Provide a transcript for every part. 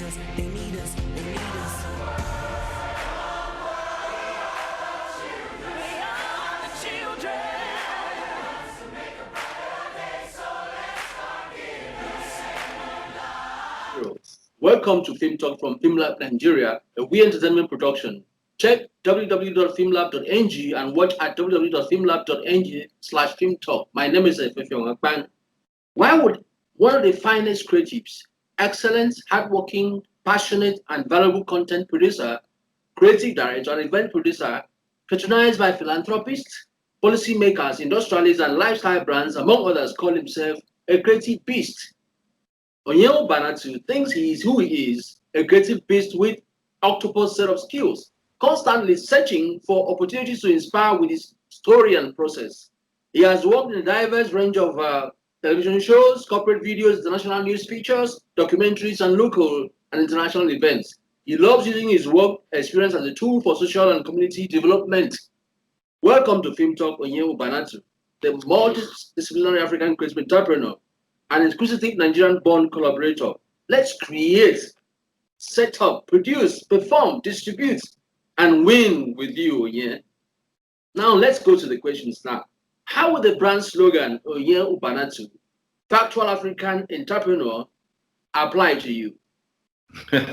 us, they need us, they need us. We are the children. Welcome to Film Talk from FilmLab Nigeria, a We Entertainment production. Check www.filmlab.ng and watch at www.filmlab.ng/filmtalk. My name is Efefiong Akpan. Why would one of the finest creatives, excellent, hardworking, passionate, and valuable content producer, creative director, and event producer, patronized by philanthropists, policymakers, industrialists, and lifestyle brands, among others, call himself a creative beast? Onye Ubanatu thinks he is who he is, a creative beast with octopus set of skills, constantly searching for opportunities to inspire with his story and process. He has worked in a diverse range of television shows, corporate videos, international news features, documentaries, and local and international events. He loves using his work experience as a tool for social and community development. Welcome to Film Talk, Onye Ubanatu, the multidisciplinary African creative entrepreneur, an inquisitive Nigerian-born collaborator. Let's create, set up, produce, perform, distribute, and win with you, Onye. Now let's go to the questions now. How would the brand slogan, Onye Ubanatu, factual African entrepreneur, apply to you? First,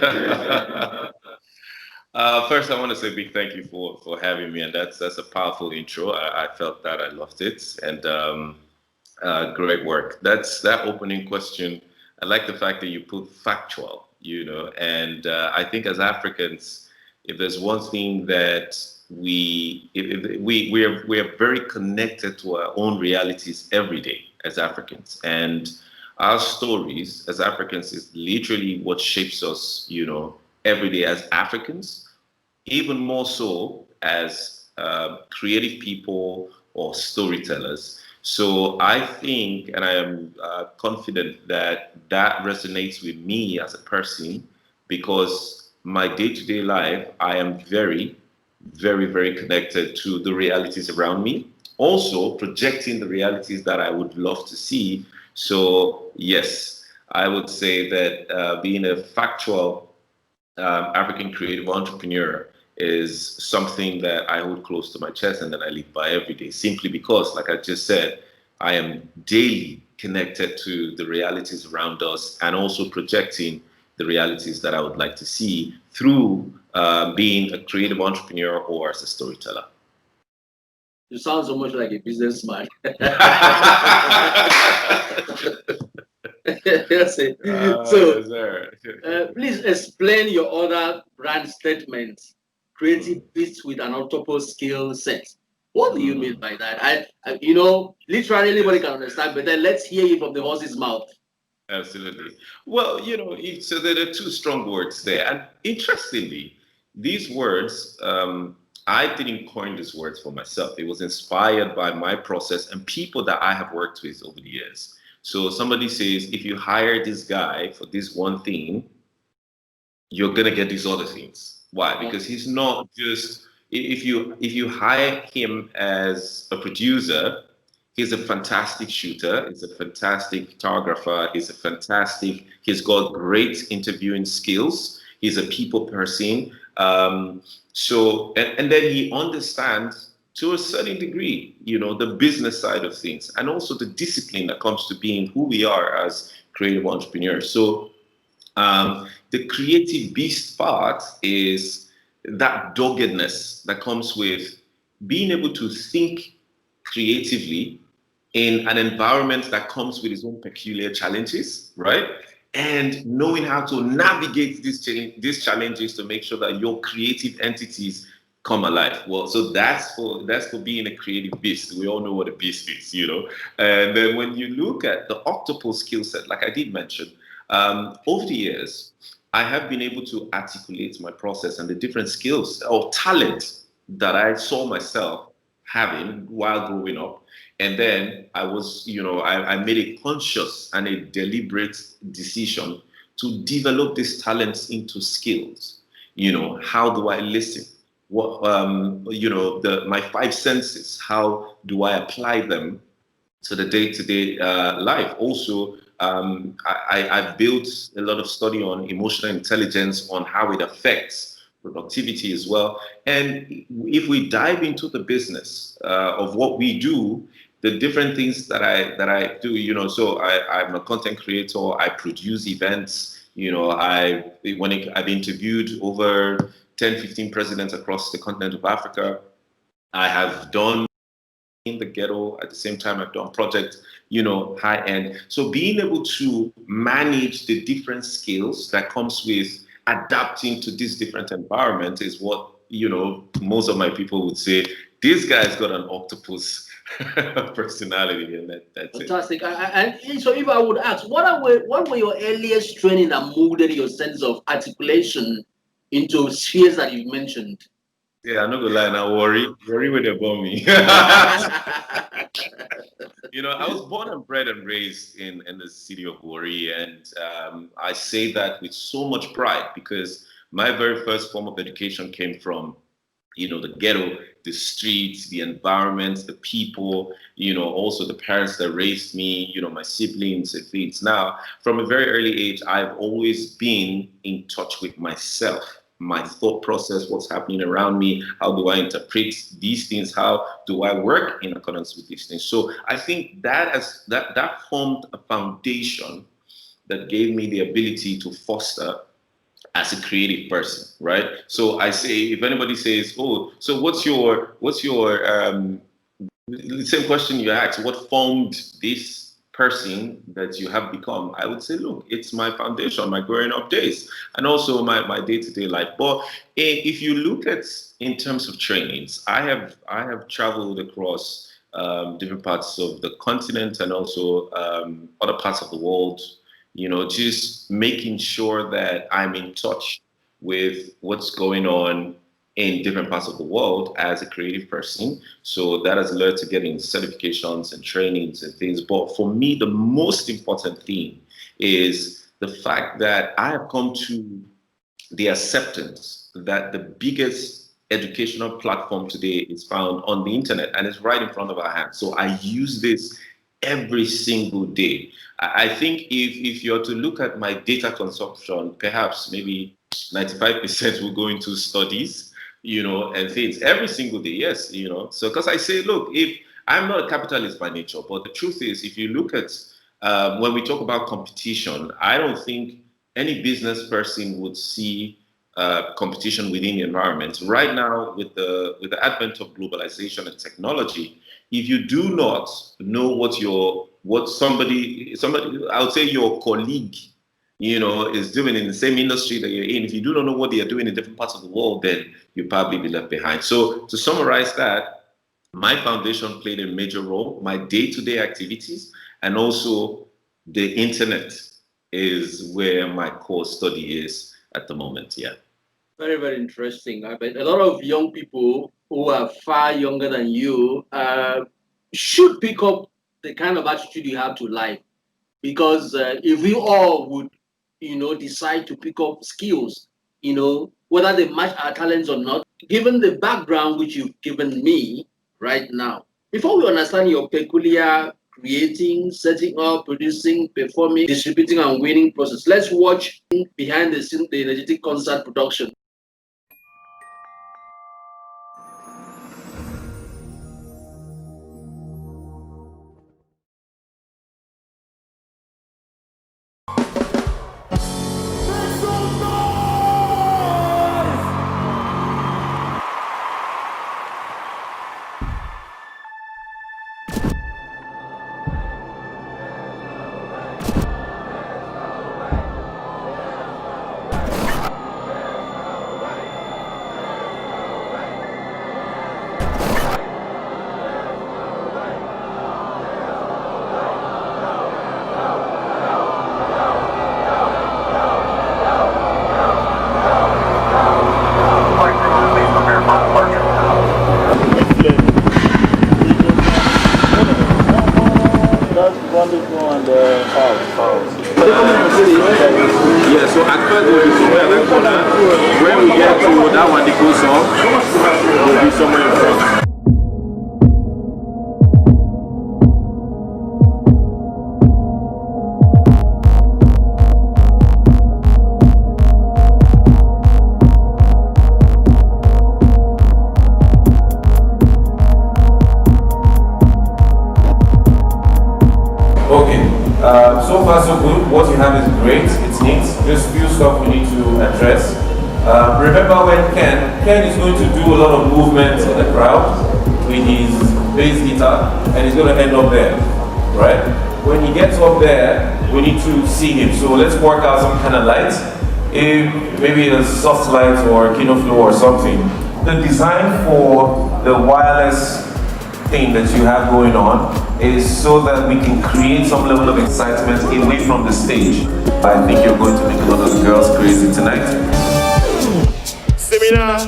I want to say a big thank you for having me, and that's a powerful intro. I felt that, I loved it, and great work. That opening question. I like the fact that you put factual, and I think as Africans, if there's one thing that we are very connected to our own realities every day as Africans, and our stories as Africans is literally what shapes us, every day as Africans, even more so as creative people or storytellers. So I think, and I am confident that resonates with me as a person, because my day-to-day life, I am very, very, very connected to the realities around me. Also projecting the realities that I would love to see. So yes, I would say that being a factual African creative entrepreneur is something that I hold close to my chest and that I live by every day, simply because, like I just said, I am daily connected to the realities around us and also projecting the realities that I would like to see through being a creative entrepreneur or as a storyteller. You sound so much like a businessman. Yes, so, please explain your other brand statements. Creative beats with an octopus skill set. What do you mean by that? I literally anybody can understand, but then let's hear it from the horse's mouth. Absolutely. Well, so there are two strong words there. And interestingly, these words, I didn't coin these words for myself. It was inspired by my process and people that I have worked with over the years. So somebody says, if you hire this guy for this one thing, you're going to get these other things. Why? Because he's not just, if you hire him as a producer, he's a fantastic shooter, he's a fantastic photographer, he's got great interviewing skills, he's a people person. So, and then he understands to a certain degree, the business side of things, and also the discipline that comes to being who we are as creative entrepreneurs. So the creative beast part is that doggedness that comes with being able to think creatively in an environment that comes with its own peculiar challenges, right? And knowing how to navigate these challenges to make sure that your creative entities come alive. Well, so that's for being a creative beast. We all know what a beast is, And then when you look at the octopus skill set, like I did mention, over the years, I have been able to articulate my process and the different skills or talent that I saw myself having while growing up. And then I was, I made a conscious and a deliberate decision to develop these talents into skills. How do I listen? What, my five senses, how do I apply them to the day-to-day life? Also, I've built a lot of study on emotional intelligence, on how it affects productivity as well. And if we dive into the business of what we do, the different things that I do, so I'm a content creator. I produce events. I've interviewed over 10, 15 presidents across the continent of Africa. I have done in the ghetto. At the same time, I've done projects, high end. So being able to manage the different skills that comes with adapting to this different environment is what, most of my people would say, this guy's got an octopus personality, and that's fantastic. And so if I would ask, what were your earliest training that molded your sense of articulation into spheres that you've mentioned? Yeah, I'm not gonna lie, now worry when they born me. I was born and bred and raised in the city of Warri, and I say that with so much pride because my very first form of education came from, the ghetto, the streets, the environment, the people, also the parents that raised me, my siblings and things. Now, from a very early age, I've always been in touch with myself, my thought process, what's happening around me, how do I interpret these things, how do I work in accordance with these things. So I think that formed a foundation that gave me the ability to foster as a creative person, right? So I say, if anybody says, "Oh, so what's your the same question you asked, what formed this person that you have become?" I would say, look, it's my foundation, my growing up days, and also my day-to-day life. But if you look at in terms of trainings, I have traveled across different parts of the continent and also other parts of the world. Just making sure that I'm in touch with what's going on in different parts of the world as a creative person. So that has led to getting certifications and trainings and things. But for me, the most important thing is the fact that I have come to the acceptance that the biggest educational platform today is found on the internet and it's right in front of our hands. So I use this every single day. I think if you're to look at my data consumption, perhaps maybe 95% will go into studies, and things every single day. Yes, So because I say, look, if I'm not a capitalist by nature, but the truth is, if you look at when we talk about competition, I don't think any business person would see competition within the environment. Right now, with the advent of globalization and technology, if you do not know what somebody I would say your colleague is doing in the same industry that you're in, if you do not know what they are doing in different parts of the world, then you'll probably be left behind. So to summarize that, my foundation played a major role, my day-to-day activities, and also the internet is where my core study is at the moment. Yeah. Very, very interesting. I bet a lot of young people who are far younger than you should pick up the kind of attitude you have to life. Because if we all would, decide to pick up skills, whether they match our talents or not, given the background which you've given me right now, before we understand your peculiar creating, setting up, producing, performing, distributing, and winning process, let's watch behind the scene the energetic concert production. Yeah, so at first we'll be somewhere like corner. When we get to that one, the goes off, we'll be somewhere in front. Okay. So far so good. What you have is great. It's neat. Just few stuff we need to address. Remember when Ken is going to do a lot of movement in the crowd with his bass guitar, and he's going to end up there, right? When he gets up there, we need to see him. So let's work out some kind of light. Maybe a soft light or Kino Flow or something. The design for the wireless thing that you have going on is so that we can create some level of excitement away from the stage. I think you're going to make a lot of girls crazy tonight. Seminar.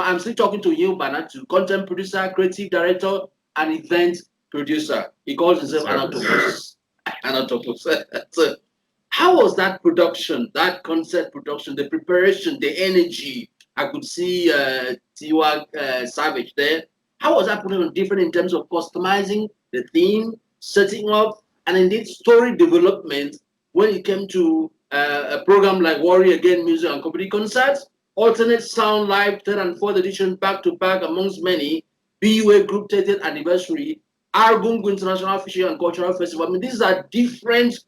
I'm still talking to you, Ubanatu, content producer, creative director, and event producer. He calls himself Anatopus. Anatopus. So, how was that production, that concert production, the preparation, the energy? I could see Tiwa Savage there. How was that production different in terms of customizing the theme, setting up, and indeed story development when it came to a program like Warrior Again Music and Comedy Concerts? Alternate Sound Live 3rd and 4th edition back to back amongst many, BUA Group 30th anniversary, Argungu International Fishing and Cultural Festival. I mean, these are different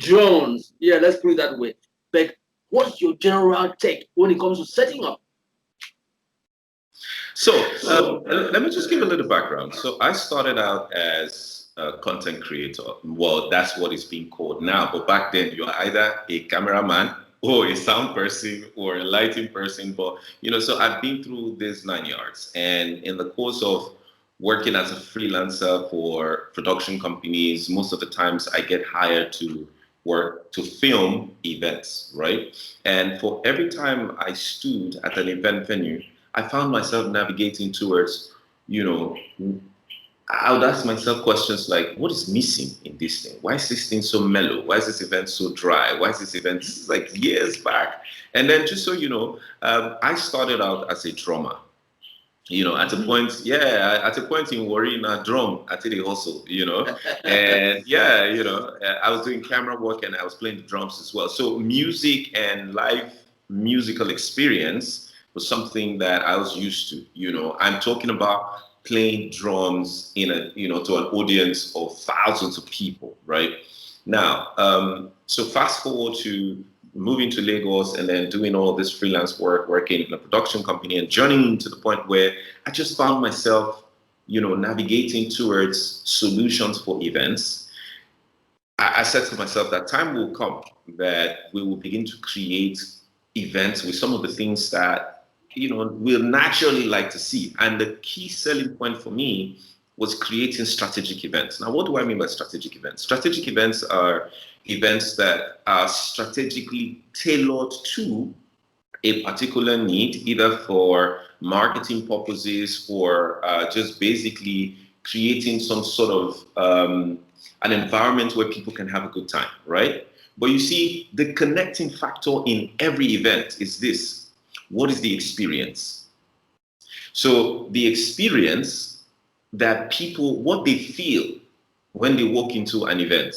genres. Yeah, let's put it that way. But what's your general take when it comes to setting up? So let me just give a little background. So I started out as a content creator. Well, that's what it's being called now. But back then, you're either a cameraman or a sound person or a lighting person. But, so I've been through these 9 yards. And in the course of working as a freelancer for production companies, most of the times I get hired to work to film events, right? And for every time I stood at an event venue, I found myself navigating towards, I would ask myself questions like, what is missing in this thing? Why is this thing so mellow? Why is this event so dry? Why is this event, this is like years back. And then just so you know, I started out as a drummer. At a point in worrying a drum, I did a hustle, and I was doing camera work and I was playing the drums as well. So music and live musical experience was something that I was used to. I'm talking about playing drums to an audience of thousands of people, right? Now, so fast forward to moving to Lagos and then doing all this freelance work, working in a production company and journeying to the point where I just found myself, navigating towards solutions for events. I said to myself that time will come that we will begin to create events with some of the things that, we'll naturally like to see. And the key selling point for me was creating strategic events. Now, what do I mean by strategic events? Strategic events are events that are strategically tailored to a particular need, either for marketing purposes or just basically creating some sort of an environment where people can have a good time, right? But you see, the connecting factor in every event is this. What is the experience? So the experience that people, what they feel when they walk into an event,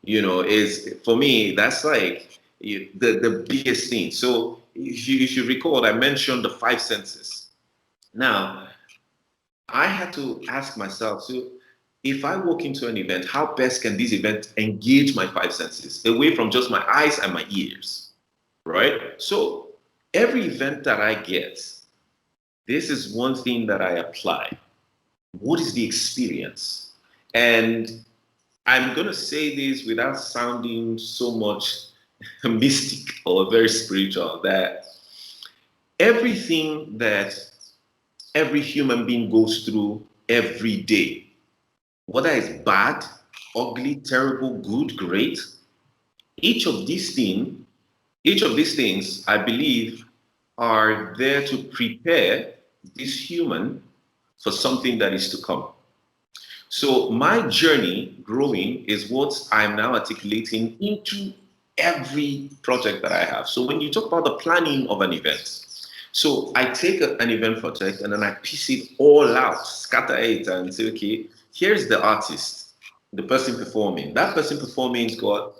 is, for me, that's like the biggest thing. So if you recall, I mentioned the five senses. Now, I had to ask myself, so if I walk into an event, how best can this event engage my five senses away from just my eyes and my ears, right? So every event that I get, this is one thing that I apply. What is the experience? And I'm going to say this without sounding so much mystic or very spiritual, that everything that every human being goes through every day, whether it's bad, ugly, terrible, good, great, each of these things, I believe, are there to prepare this human for something that is to come. So my journey growing is what I'm now articulating into every project that I have. So when you talk about the planning of an event, so I take an event project and then I piece it all out, scatter it and say, okay, here's the artist, the person performing. That person performing's got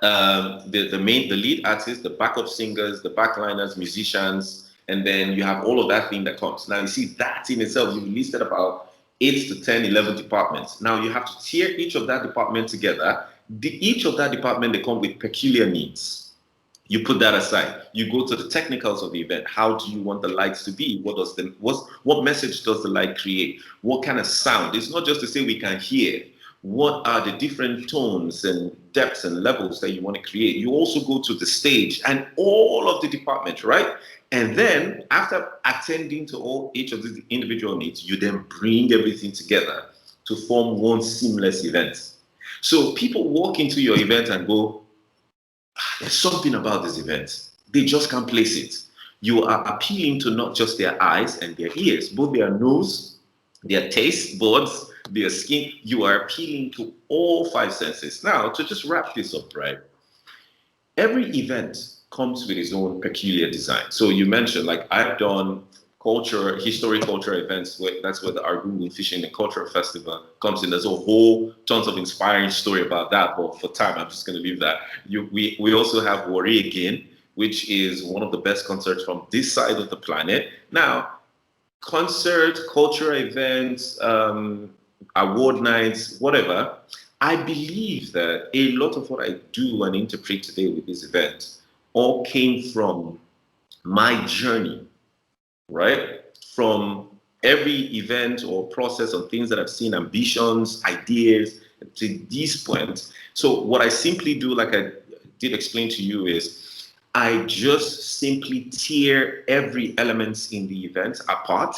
the lead artist, the backup singers, the backliners, musicians, and then you have all of that thing that comes. Now you see that in itself, you listed about 8 to 10, 11 departments. Now you have to tear each of that department together. Each of that department, they come with peculiar needs. You put that aside. You go to the technicals of the event. How do you want the lights to be? What message does the light create? What kind of sound? It's not just to say we can hear. What are the different tones and depths and levels that you want to create? You also go to the stage and all of the departments, right? And then after attending to each of the individual needs, you then bring everything together to form one seamless event. So people walk into your event and go, there's something about this event. They just can't place it. You are appealing to not just their eyes and their ears, both their nose, their taste buds, their skin. You are appealing to all five senses. Now, to just wrap this up, right? Every event comes with its own peculiar design. So you mentioned, like, I've done historic culture events. That's where the Argungu Fishing and Cultural Festival comes in. There's a whole tons of inspiring story about that, but for time, I'm just going to leave that. We also have Worry Again, which is one of the best concerts from this side of the planet. Now, concert, cultural events, award nights, whatever, I believe that a lot of what I do and interpret today with this event all came from my journey, right? From every event or process of things that I've seen, ambitions, ideas, to this point. So what I simply do, like I did explain to you, is I just simply tear every element in the event apart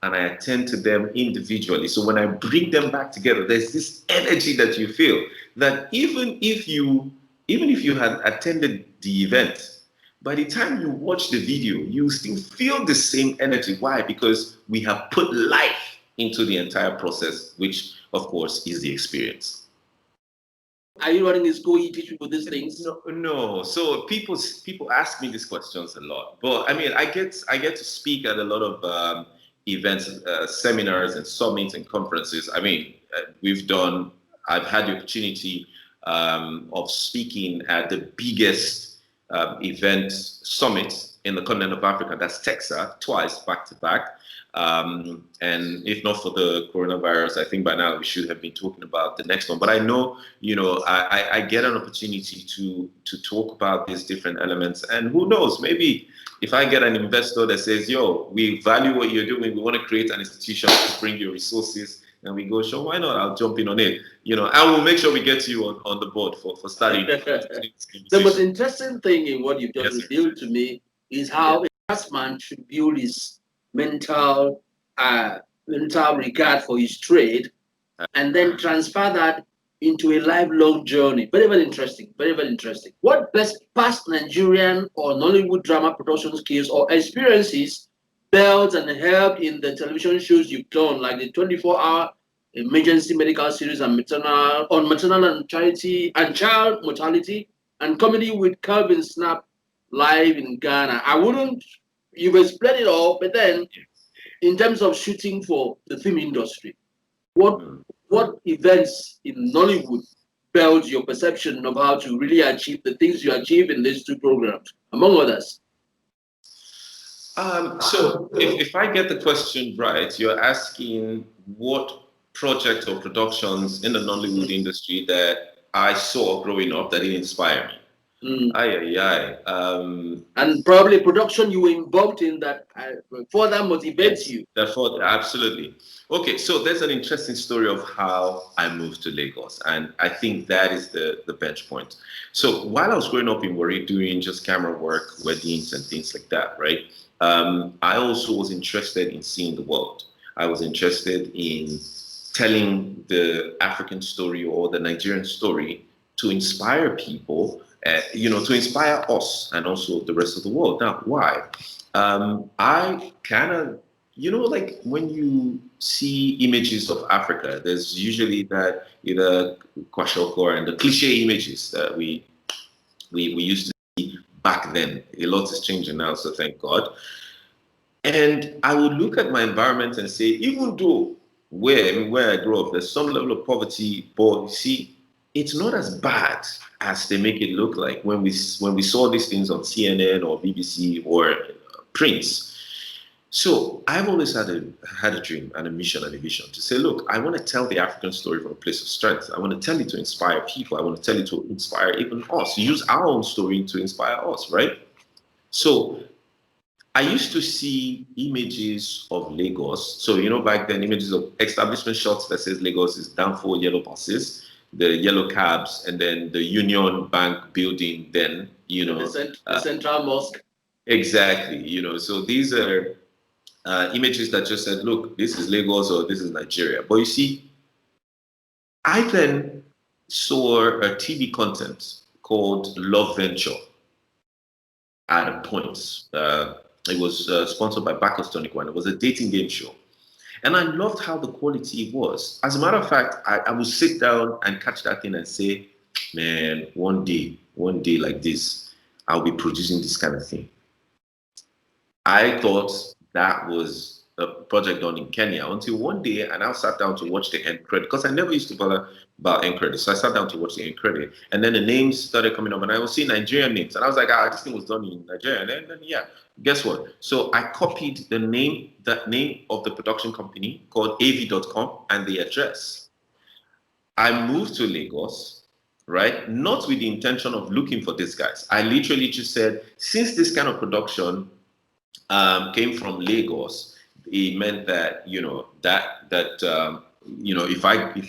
and I attend to them individually. So when I bring them back together, there's this energy that you feel that even if you had attended the event, by the time you watch the video, you still feel the same energy. Why? Because we have put life into the entire process, which of course is the experience. Are you running a school? You teach people these things? No. So people ask me these questions a lot, but I mean, I get to speak at a lot of events, seminars, and summits and conferences. I mean, I've had the opportunity of speaking at the biggest event summit in the continent of Africa. That's Texas, twice back to back. And if not for the coronavirus, I think by now we should have been talking about the next one. But I know, I get an opportunity to talk about these different elements. And who knows, maybe if I get an investor that says, yo, we value what you're doing, we want to create an institution to bring your resources, and we go, sure, why not? I'll jump in on it. I will make sure we get you on the board for starting. The most interesting thing in what you've just revealed to me is how a craftsman should build his mental regard for his trade and then transfer that into a lifelong journey. Very, very interesting. Very, very interesting. What best past Nigerian or Nollywood drama production skills or experiences built and helped in the television shows you've done, like the 24-hour emergency medical series and maternal and charity and child mortality, and comedy with Calvin Snap live in Ghana? You've explained it all, but then in terms of shooting for the film industry, what events in Nollywood build your perception of how to really achieve the things you achieve in these two programs, among others? So if I get the question right, you're asking what projects or productions in the Nollywood industry that I saw growing up that didn't inspire me. Mm. Aye, aye, aye. And probably production you were involved in that further motivates you. Therefore, absolutely. Okay, so there's an interesting story of how I moved to Lagos, and I think that is the bench point. So while I was growing up in Warri doing just camera work, weddings, and things like that, right? I also was interested in seeing the world. I was interested in telling the African story or the Nigerian story to inspire people, to inspire us and also the rest of the world. Now, why? I kind of, like when you see images of Africa, there's usually that either kwashokor and the cliche images that we used to see back then. A lot is changing now, so thank God. And I would look at my environment and say, even though where I grew up, there's some level of poverty, but you see, it's not as bad as they make it look like when we saw these things on CNN or BBC or prints. So I've always had a dream and a mission and a vision to say, look, I want to tell the African story from a place of strength. I want to tell it to inspire people. I want to tell it to inspire even us. Use our own story to inspire us, right? So I used to see images of Lagos. So, back then, images of establishment shots that says Lagos is down 4 yellow buses, the yellow cabs, and then the Union Bank building, then, the Central Mosque. Exactly, so these are images that just said, look, this is Lagos or this is Nigeria. But you see, I then saw a TV content called Love Venture at a point. It was sponsored by Bacchus Tonic Wine. It was a dating game show. And I loved how the quality was. As a matter of fact, I would sit down and catch that thing and say, man, one day like this, I'll be producing this kind of thing. I thought that was a project done in Kenya until one day, and I sat down to watch the end credit because I never used to bother about end credit. So I sat down to watch the end credit, and then the names started coming up, and I was seeing Nigerian names, and I was like, this thing was done in Nigeria. And then yeah, guess what? So I copied the name of the production company called av.com and the address. I moved to Lagos, right? Not with the intention of looking for these guys. I literally just said, since this kind of production came from Lagos, it meant that if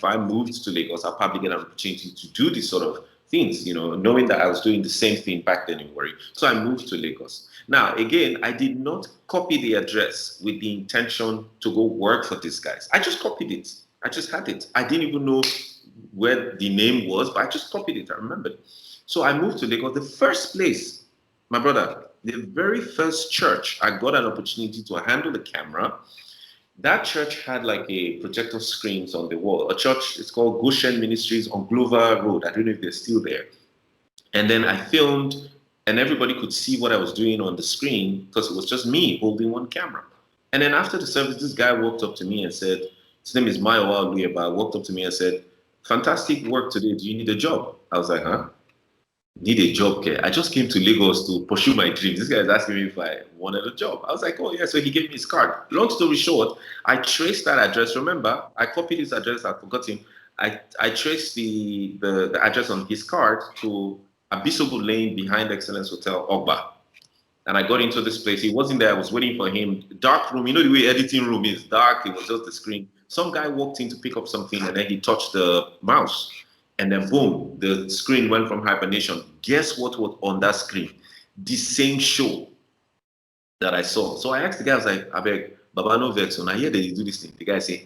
I moved to Lagos, I'll probably get an opportunity to do these sort of things, knowing that I was doing the same thing back then in Warri. So I moved to Lagos. Now, again, I did not copy the address with the intention to go work for these guys. I just copied it. I just had it. I didn't even know where the name was, but I just copied it. I remembered. So I moved to Lagos. The first place, my brother, the very first church I got an opportunity to handle the camera, that church had like a projector screens on the wall. A church, it's called Goshen Ministries on Glover Road. I don't know if they're still there. And then I filmed, and everybody could see what I was doing on the screen because it was just me holding one camera. And then after the service, this guy walked up to me and said, his name is Mayowa Oluyeba, walked up to me and said, fantastic work today. Do you need a job? I was like, huh? Need a job, okay? I just came to Lagos to pursue my dreams. This guy is asking me if I wanted a job. I was like, oh yeah. So he gave me his card. Long story short, I traced that address. Remember, I copied his address. I forgot him. I traced the address on his card to Abisogu Lane behind Excellence Hotel, Ogba. And I got into this place. He wasn't there. I was waiting for him. Dark room. You know the way editing room is dark. It was just the screen. Some guy walked in to pick up something, and then he touched the mouse. And then boom, the screen went from hibernation. Guess what was on that screen? The same show that I saw. So I asked the guy, I was like, I beg, Baba no vex, and I hear they do this thing. The guy said,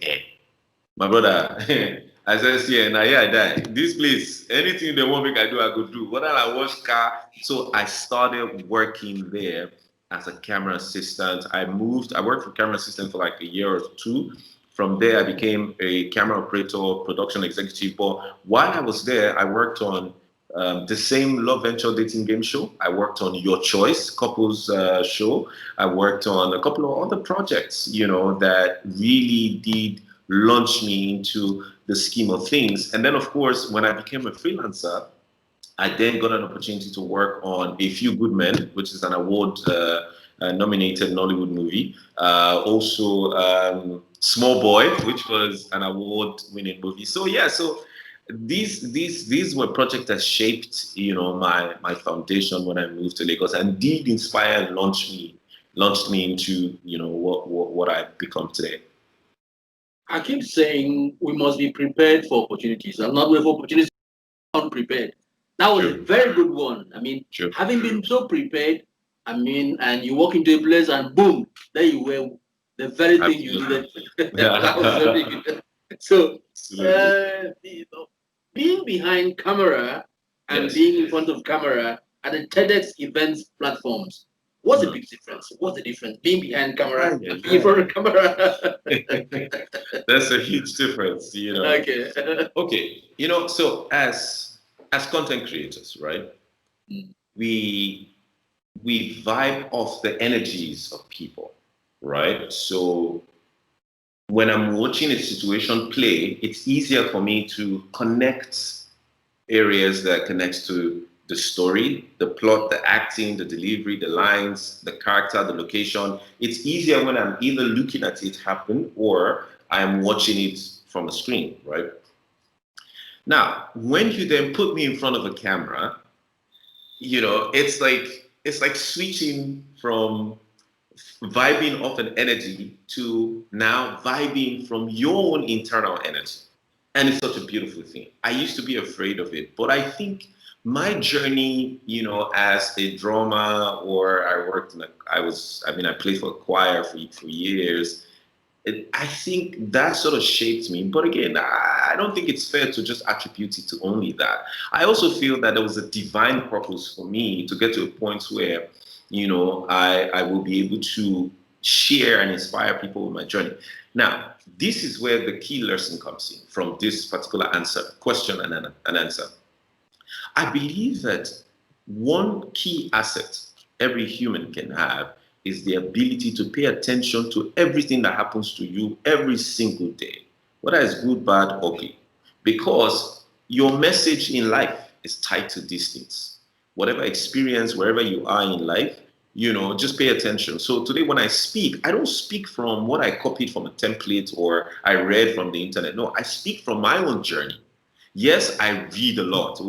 my brother, I said, yeah, and I hear I die. This place, anything they want me I do, I could do. Whether I wash car. So I started working there as a camera assistant. I worked for camera assistant for like a year or two. From there, I became a camera operator, production executive. But while I was there, I worked on the same love venture dating game show. I worked on Your Choice couples show. I worked on a couple of other projects, that really did launch me into the scheme of things. And then, of course, when I became a freelancer, I then got an opportunity to work on A Few Good Men, which is an award nominated Nollywood movie. Also, Small Boy, which was an award-winning movie. So yeah, so these were projects that shaped, my foundation when I moved to Lagos, and did inspire and launched me into, what I've become today. I keep saying we must be prepared for opportunities and not wait for opportunities unprepared. That was a very good one. I mean, having been so prepared, and you walk into a place and boom, there you were, the very thing you needed. That was very good. So, being behind camera and being in front of camera at the TEDx events platforms, what's the big difference? What's the difference? Being behind camera and being in front of camera. That's a huge difference, Okay. Okay. So as content creators, right? We vibe off the energies of people, right? So when I'm watching a situation play, it's easier for me to connect areas that connects to the story, the plot, the acting, the delivery, the lines, the character, the location. It's easier when I'm either looking at it happen or I'm watching it from a screen, right? Now, when you then put me in front of a camera, it's like switching from vibing off an energy to now vibing from your own internal energy. And it's such a beautiful thing. I used to be afraid of it, but I think my journey, as a drummer, or I played for a choir for years. I think that sort of shaped me. But again, I don't think it's fair to just attribute it to only that. I also feel that there was a divine purpose for me to get to a point where, I will be able to share and inspire people with my journey. Now, this is where the key lesson comes in from this particular question and answer. I believe that one key asset every human can have is the ability to pay attention to everything that happens to you every single day, whether it's good, bad, ugly, because your message in life is tied to these things. Whatever experience, wherever you are in life, just pay attention. So today when I speak, I don't speak from what I copied from a template or I read from the internet. No, I speak from my own journey. Yes, I read a lot.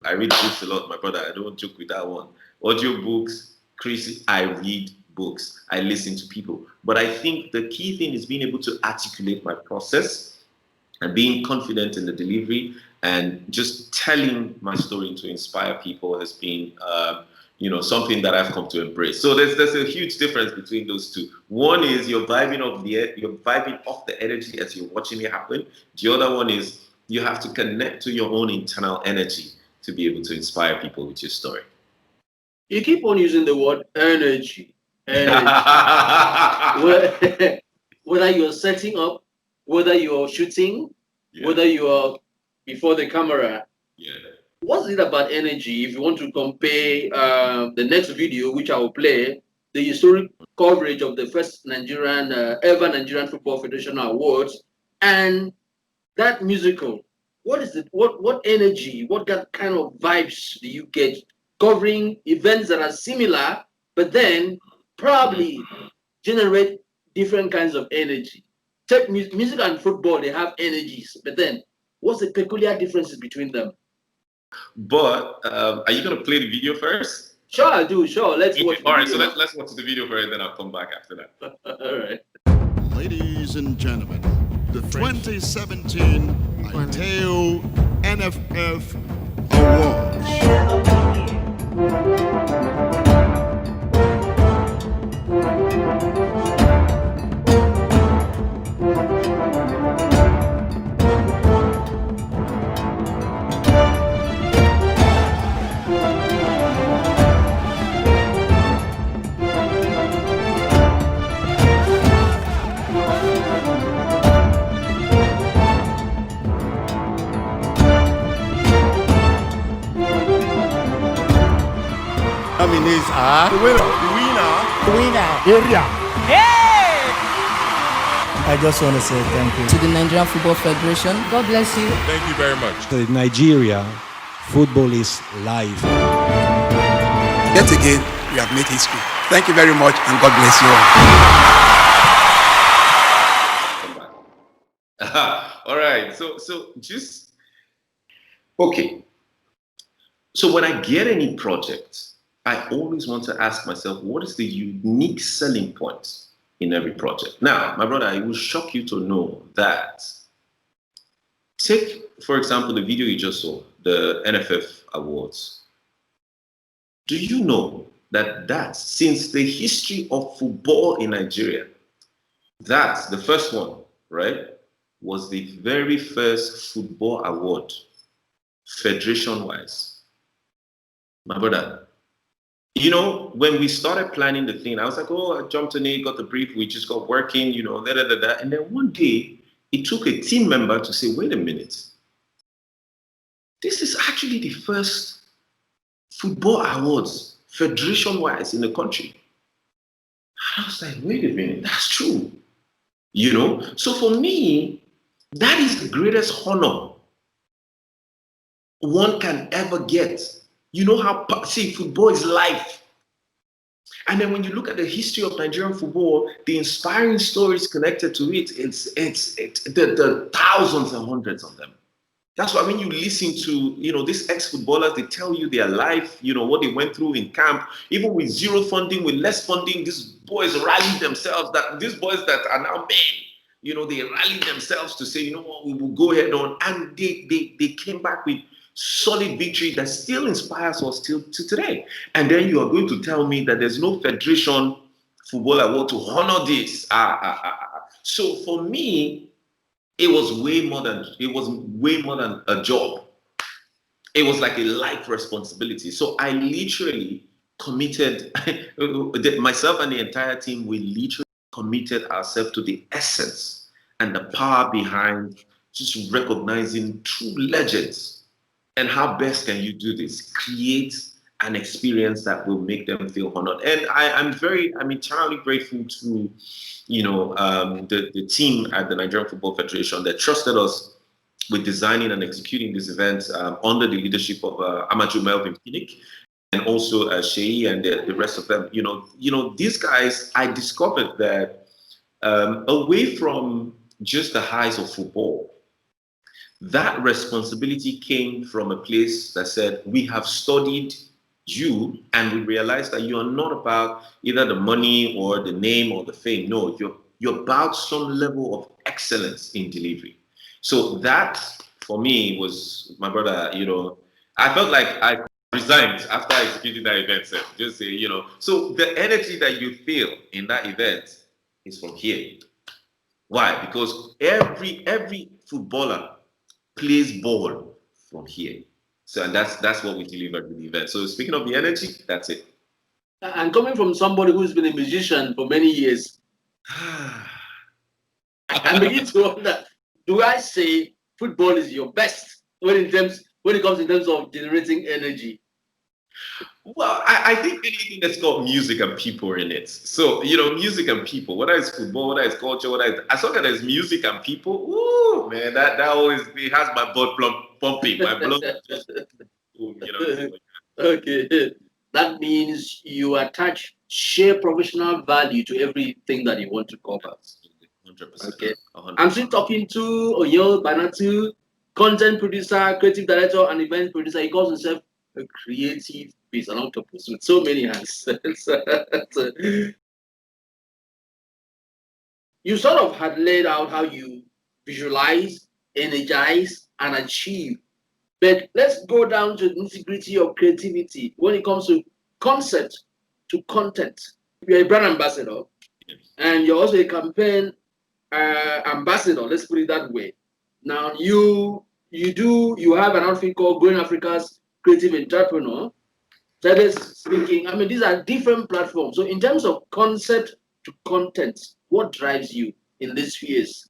I read books a lot, my brother. I don't joke with that one. Audio books, Chris, I read books. I listen to people. But I think the key thing is being able to articulate my process and being confident in the delivery and just telling my story to inspire people has been, something that I've come to embrace. So there's a huge difference between those two. One is you're vibing off the energy as you're watching it happen. The other one is you have to connect to your own internal energy to be able to inspire people with your story. You keep on using the word energy. Whether you're setting up, whether you're shooting, whether you're before the camera. What's it about energy? If you want to compare the next video, which I will play, the historic coverage of the first ever Nigerian Football Federation Awards, and that musical, what energy, what kind of vibes do you get covering events that are similar, but then probably generate different kinds of energy? Take music and football, they have energies, but then what's the peculiar differences between them? But are you going to play the video first? Sure, I'll do. Sure, let's watch. All right, so let's watch the video first, then I'll come back after that. All right. Ladies and gentlemen, the 2017 ITEO NFF The winner. Area. I just want to say thank you to the Nigerian Football Federation. God bless you. Thank you very much. Nigeria, football is live. Yet again, we have made history. Thank you very much, and God bless you all. All right. So just okay. So when I get any project, I always want to ask myself, what is the unique selling point in every project? Now, my brother, it will shock you to know that. Take, for example, the video you just saw, the NFF Awards. Do you know that since the history of football in Nigeria, that's the first one, right, was the very first football award, federation-wise. My brother, you know, when we started planning the thing, I was like, oh, I jumped on it, got the brief, we just got working, you know, And then one day, it took a team member to say, wait a minute, this is actually the first football awards, federation-wise, in the country. I was like, wait a minute, that's true. You know, so for me, that is the greatest honor one can ever get. You know how, see, football is life. And then when you look at the history of Nigerian football, the inspiring stories connected to it, it's the thousands and hundreds of them. That's why when you listen to, you know, these ex-footballers, they tell you their life, you know, what they went through in camp, even with zero funding, with less funding, these boys rallied themselves, these boys that are now men, you know, they rallied themselves to say, you know what, we will go ahead on. And they came back with solid victory that still inspires us till to today. And then you are going to tell me that there's no Federation Football Award to honor this. So for me, it was way more than a job. It was like a life responsibility. So I literally committed, myself and the entire team, we literally committed ourselves to the essence and the power behind just recognizing true legends. And how best can you do this? Create an experience that will make them feel honored. And I'm entirely grateful to, you know, the team at the Nigerian Football Federation that trusted us with designing and executing this event under the leadership of Amaju Melvin Pinnick and also Sheyi and the rest of them. You know, these guys, I discovered that away from just the highs of football, that responsibility came from a place that said, we have studied you and we realized that you are not about either the money or the name or the fame. No, you're about some level of excellence in delivery. So that, for me, was, my brother, you know, I felt like I resigned after executing that event. So just say, you know, so the energy that you feel in that event is from here. Why? Because every footballer plays ball from here. So, and that's what we delivered with the event. So speaking of the energy, that's it. And coming from somebody who's been a musician for many years, I begin to wonder, do I say football is your best when it comes in terms of generating energy? Well, I think anything that's got music and people in it. So, you know, music and people, whether it's football, whether it's culture, as long as there's music and people, ooh, man, that always, it has my blood pumping, my blood just, you know. Okay, that means you attach sheer professional value to everything that you want to cover. 100%. Okay, 100%. I'm still talking to Onye Ubanatu, content producer, creative director, and event producer. He calls himself a creative beast, an octopus with so many hands. You sort of had laid out how you visualize, energize, and achieve. But let's go down to the nitty-gritty of creativity when it comes to concept to content. You're a brand ambassador, and you're also a campaign ambassador. Let's put it that way. Now you have an outfit called Growing Africa's Creative Entrepreneur. That is speaking. I mean, these are different platforms. So in terms of concept to content, what drives you in these spheres?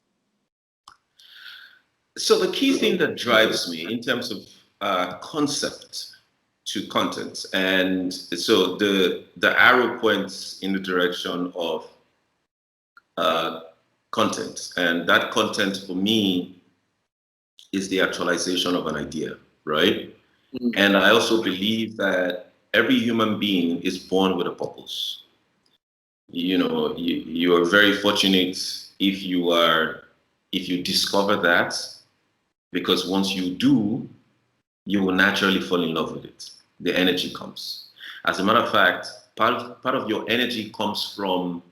So the key thing that drives me in terms of concept to content. And so the arrow points in the direction of content. And that content for me is the actualization of an idea, right? Mm. And I also believe that every human being is born with a purpose. You know, you are very fortunate if you discover that, because once you do, you will naturally fall in love with it. The energy comes. As a matter of fact, part of your energy comes from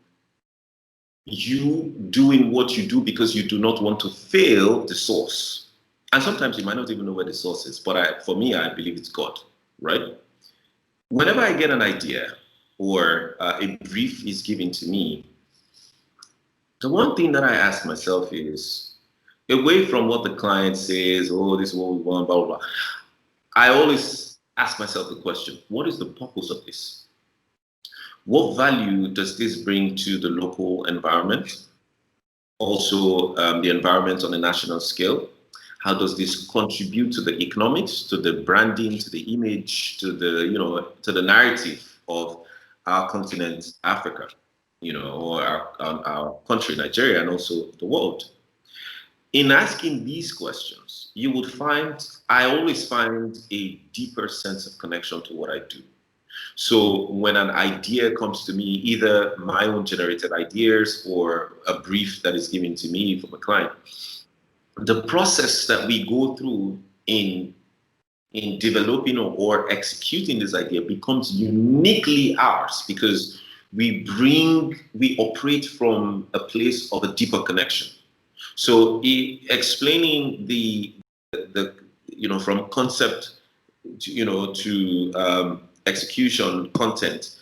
you doing what you do because you do not want to fail the source. And sometimes you might not even know where the source is, but for me, I believe it's God, right? Whenever I get an idea or a brief is given to me, the one thing that I ask myself is, away from what the client says, oh, this is what we want, blah, blah, blah, I always ask myself the question, what is the purpose of this? What value does this bring to the local environment? Also, the environment on a national scale. How does this contribute to the economics, to the branding, to the image, to the narrative of our continent, Africa, or our country, Nigeria, and also the world? In asking these questions, I always find a deeper sense of connection to what I do. So when an idea comes to me, either my own generated ideas or a brief that is given to me from a client, the process that we go through in developing or executing this idea becomes uniquely ours, because we operate from a place of a deeper connection. So explaining the from concept to execution content,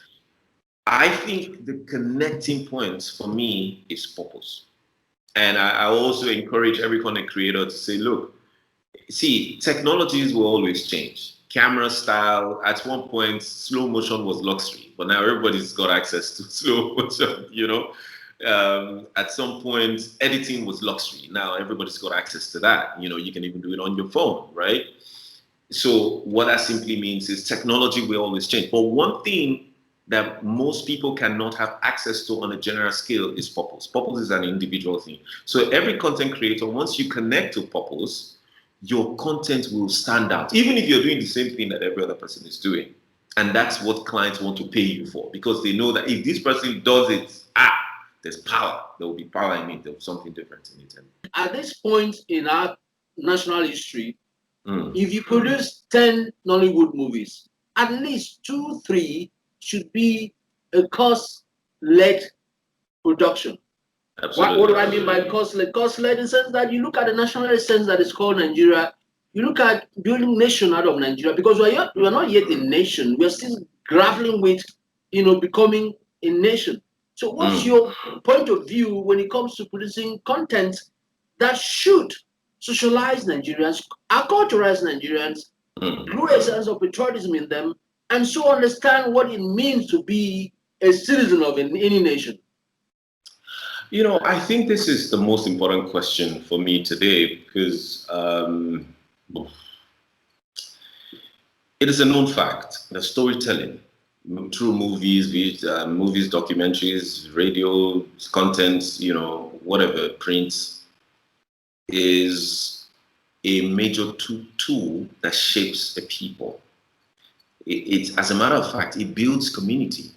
I think the connecting point for me is purpose. And I also encourage every content creator to say, look, see, technologies will always change. Camera style, at one point, slow motion was luxury, but now everybody's got access to slow motion, At some point, editing was luxury. Now everybody's got access to that. You can even do it on your phone, right? So what that simply means is technology will always change. But one thing that most people cannot have access to on a general scale is purpose. Purpose is an individual thing. So every content creator, once you connect to purpose, your content will stand out, even if you're doing the same thing that every other person is doing. And that's what clients want to pay you for, because they know that if this person does it, there's power. There will be power in it. There's something different in it. At this point in our national history, if you produce 10 Nollywood movies, at least 2, 3 should be a cost-led production. Absolutely. What do I mean by cost-led? Cost-led in the sense that you look at the national sense that is called Nigeria, you look at building nation out of Nigeria, because we are not yet a nation. We are still grappling with, becoming a nation. So what's your point of view when it comes to producing content that should socialize Nigerians, acculturize Nigerians, grow a sense of patriotism in them, and so understand what it means to be a citizen of any nation? I think this is the most important question for me today, because it is a known fact that storytelling through movies, documentaries, radio, content, whatever, print, is a major tool that shapes a people. It's, as a matter of fact, it builds community.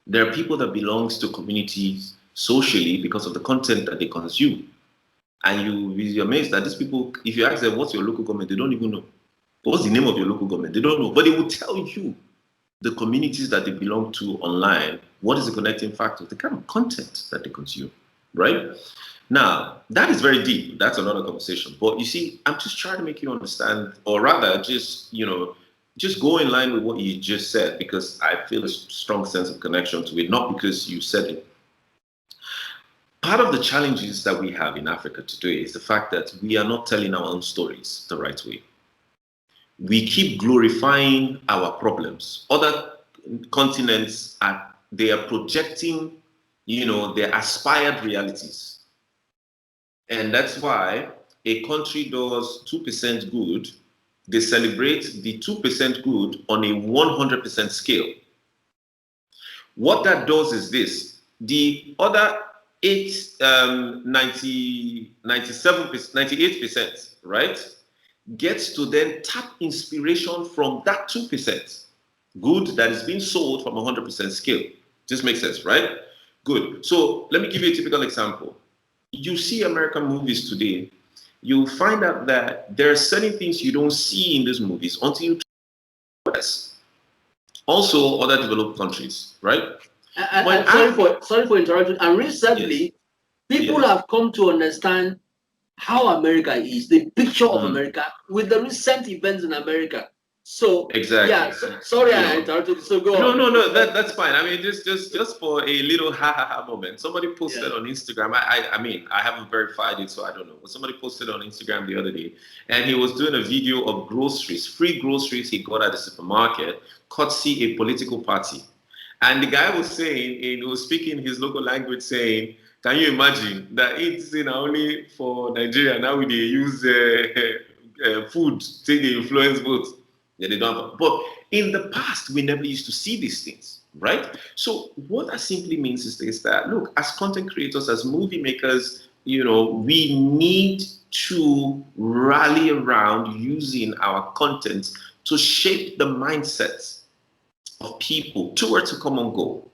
There are people that belongs to communities socially because of the content that they consume. And you'll be amazed that these people, if you ask them, what's your local government, they don't even know. What's the name of your local government? They don't know. But they will tell you the communities that they belong to online, what is the connecting factor, the kind of content that they consume, right? Now, that is very deep. That's another conversation. But you see, I'm just trying to make you understand, or rather just go in line with what you just said, because I feel a strong sense of connection to it, not because you said it. Part of the challenges that we have in Africa today is the fact that we are not telling our own stories the right way. We keep glorifying our problems. Other continents they are projecting, their aspired realities. And that's why a country does 2% good, they celebrate the 2% good on a 100% scale. What that does is this: the other 98%, right, gets to then tap inspiration from that 2% good that is being sold from a 100% scale. This makes sense, right? Good. So let me give you a typical example. You see American movies today, you'll find out that there are certain things you don't see in these movies until you try this. Also, other developed countries, right? Sorry for interrupting. And recently, people have come to understand how America is, the picture of America with the recent events in America. So exactly. Yeah. Sorry, I interrupted. So go on. No. That's fine. I mean, just for a little ha moment. Somebody posted on Instagram. I mean, I haven't verified it, so I don't know. But somebody posted on Instagram the other day, and he was doing a video of groceries, free groceries he got at the supermarket, courtesy a political party. And the guy was saying, he was speaking his local language, saying, "Can you imagine that it's only for Nigeria now? We use food to influence votes." Yeah, they don't. But in the past, we never used to see these things, right? So what that simply means is that, look, as content creators, as movie makers, we need to rally around using our content to shape the mindsets of people towards a common goal.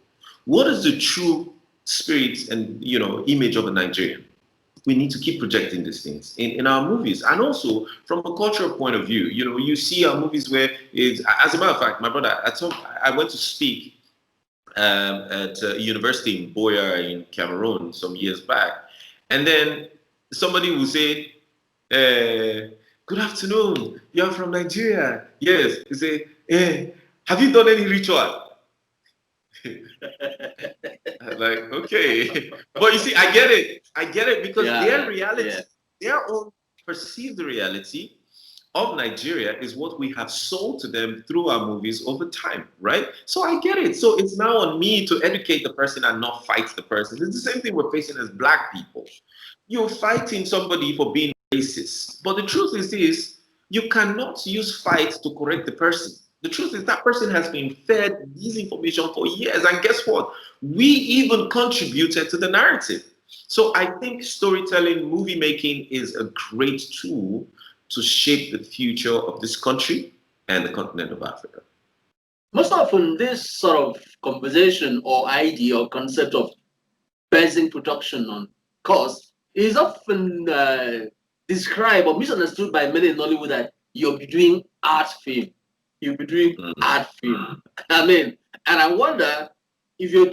What is the true spirit and image of a Nigerian? We need to keep projecting these things in our movies. And also from a cultural point of view, you see our movies where it's, as a matter of fact, my brother, I went to speak at a university in Boya in Cameroon some years back. And then somebody will say, "Good afternoon, you're from Nigeria." Yes. You say, "Have you done any ritual?" Like, okay. But you see, I get it because their reality, their own perceived reality of Nigeria is what we have sold to them through our movies over time, right? So I get it. So it's now on me to educate the person and not fight the person. It's the same thing we're facing as Black people. You're fighting somebody for being racist. But the truth is this: you cannot use fight to correct the person. The truth is that person has been fed disinformation for years. And guess what? We even contributed to the narrative. So I think storytelling, movie making is a great tool to shape the future of this country and the continent of Africa. Most often, this sort of conversation or idea or concept of basing production on cost is often described or misunderstood by many in Nollywood that you'll be doing art film. You'll be doing art film. I mean, and I wonder if you're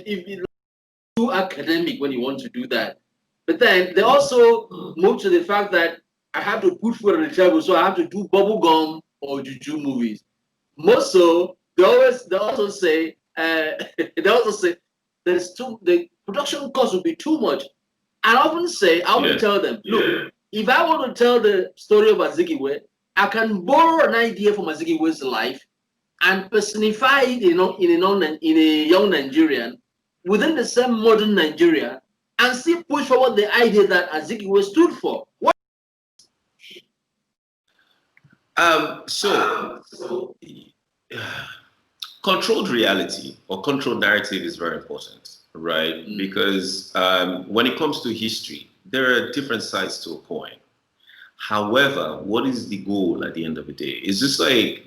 too academic when you want to do that. But then they also move to the fact that I have to put food on the table, so I have to do bubblegum or juju movies. Most so, they also say the production cost will be too much. And I often say, I will tell them, look, if I want to tell the story of Azikiwe, I can borrow an idea from Azikiwe's life and personify it in a young Nigerian within the same modern Nigeria and still push forward the idea that Azikiwe stood for. Controlled reality or controlled narrative is very important, right? Because when it comes to history, there are different sides to a coin. However, what is the goal at the end of the day? It's just like,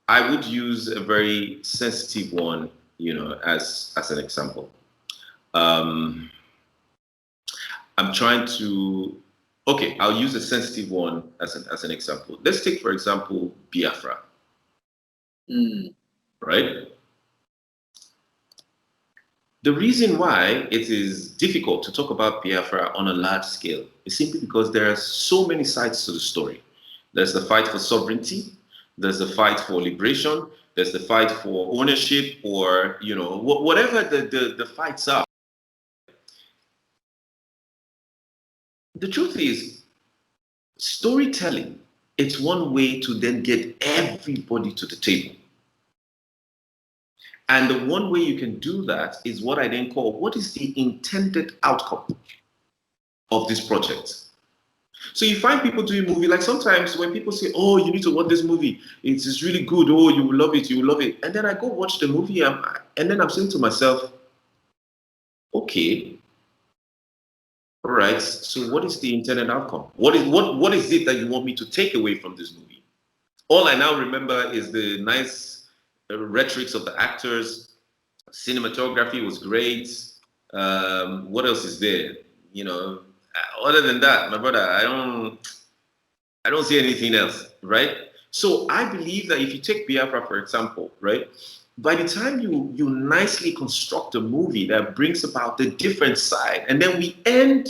I would use a very sensitive one, as an example. I'm trying to, I'll use a sensitive one as an example. Let's take, for example, Biafra, right? The reason why it is difficult to talk about Biafra on a large scale is simply because there are so many sides to the story. There's the fight for sovereignty, there's the fight for liberation, there's the fight for ownership, or whatever the fights are. The truth is, storytelling, it's one way to then get everybody to the table. And the one way you can do that is what I then call, what is the intended outcome of this project? So you find people doing movie, like sometimes when people say, "Oh, you need to watch this movie. It's really good. Oh, you will love it. You will love it." And then I go watch the movie, and then I'm saying to myself, "Okay, all right. So what is the intended outcome? What is it that you want me to take away from this movie?" All I now remember is the nice rhetorics of the actors. Cinematography was great. What else is there? You know, other than that, my brother, I don't see anything else, right? So I believe that if you take Biafra, for example, right, by the time you nicely construct a movie that brings about the different side, and then we end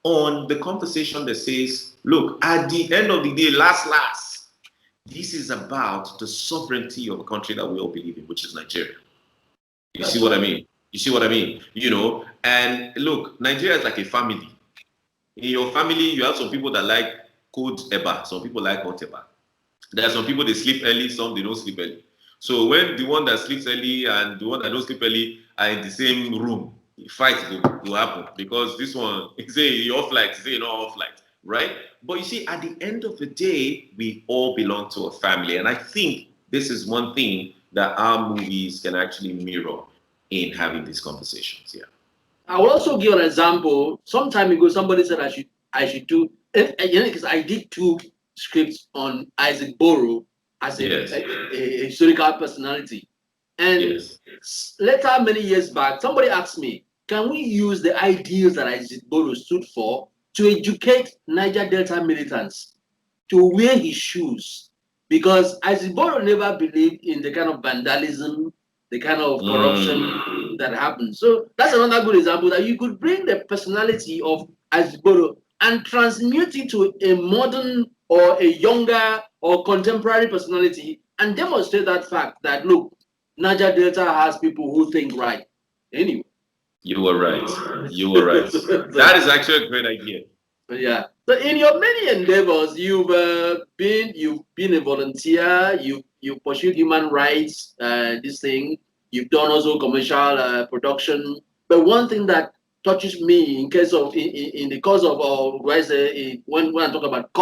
on the conversation that says, look, at the end of the day, last, this is about the sovereignty of a country that we all believe in, which is Nigeria. You see what I mean? You see what I mean? You know, and look, Nigeria is like a family. In your family, you have some people that like cold eba, some people like hot eba. There are some people they sleep early, some they don't sleep early. So when the one that sleeps early and the one that don't sleep early are in the same room, fight will happen because this one say you're off light, say you're not off light, right? But you see, at the end of the day, we all belong to a family, and I think this is one thing that our movies can actually mirror in having these conversations. Yeah. I will also give an example. Some time ago, somebody said I should do, because I did 2 scripts on Isaac Boro as a historical personality. And later, many years back, somebody asked me, can we use the ideals that Isaac Boro stood for to educate Niger Delta militants to wear his shoes? Because Isaac Boro never believed in the kind of vandalism, the kind of corruption that happens. So that's another good example that you could bring the personality of Isaac Boro and transmute it to a modern or a younger or contemporary personality and demonstrate that fact that, look, Niger Delta has people who think right. Anyway. You were right. You were right. That is actually a great idea. Yeah. So in your many endeavors, you've been a volunteer. You pursued human rights. This thing. You've done also commercial production. But one thing that touches me in the cause of when I talk about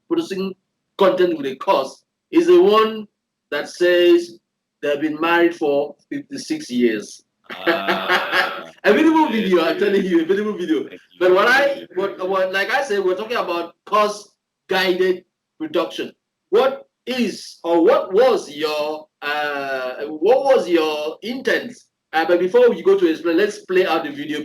producing content with a cause is the one that says they've been married for 56 years. A beautiful video, I'm telling you, a beautiful video. But like I said, we're talking about cause-guided production. What was your intent? But before we go to explain, let's play out the video.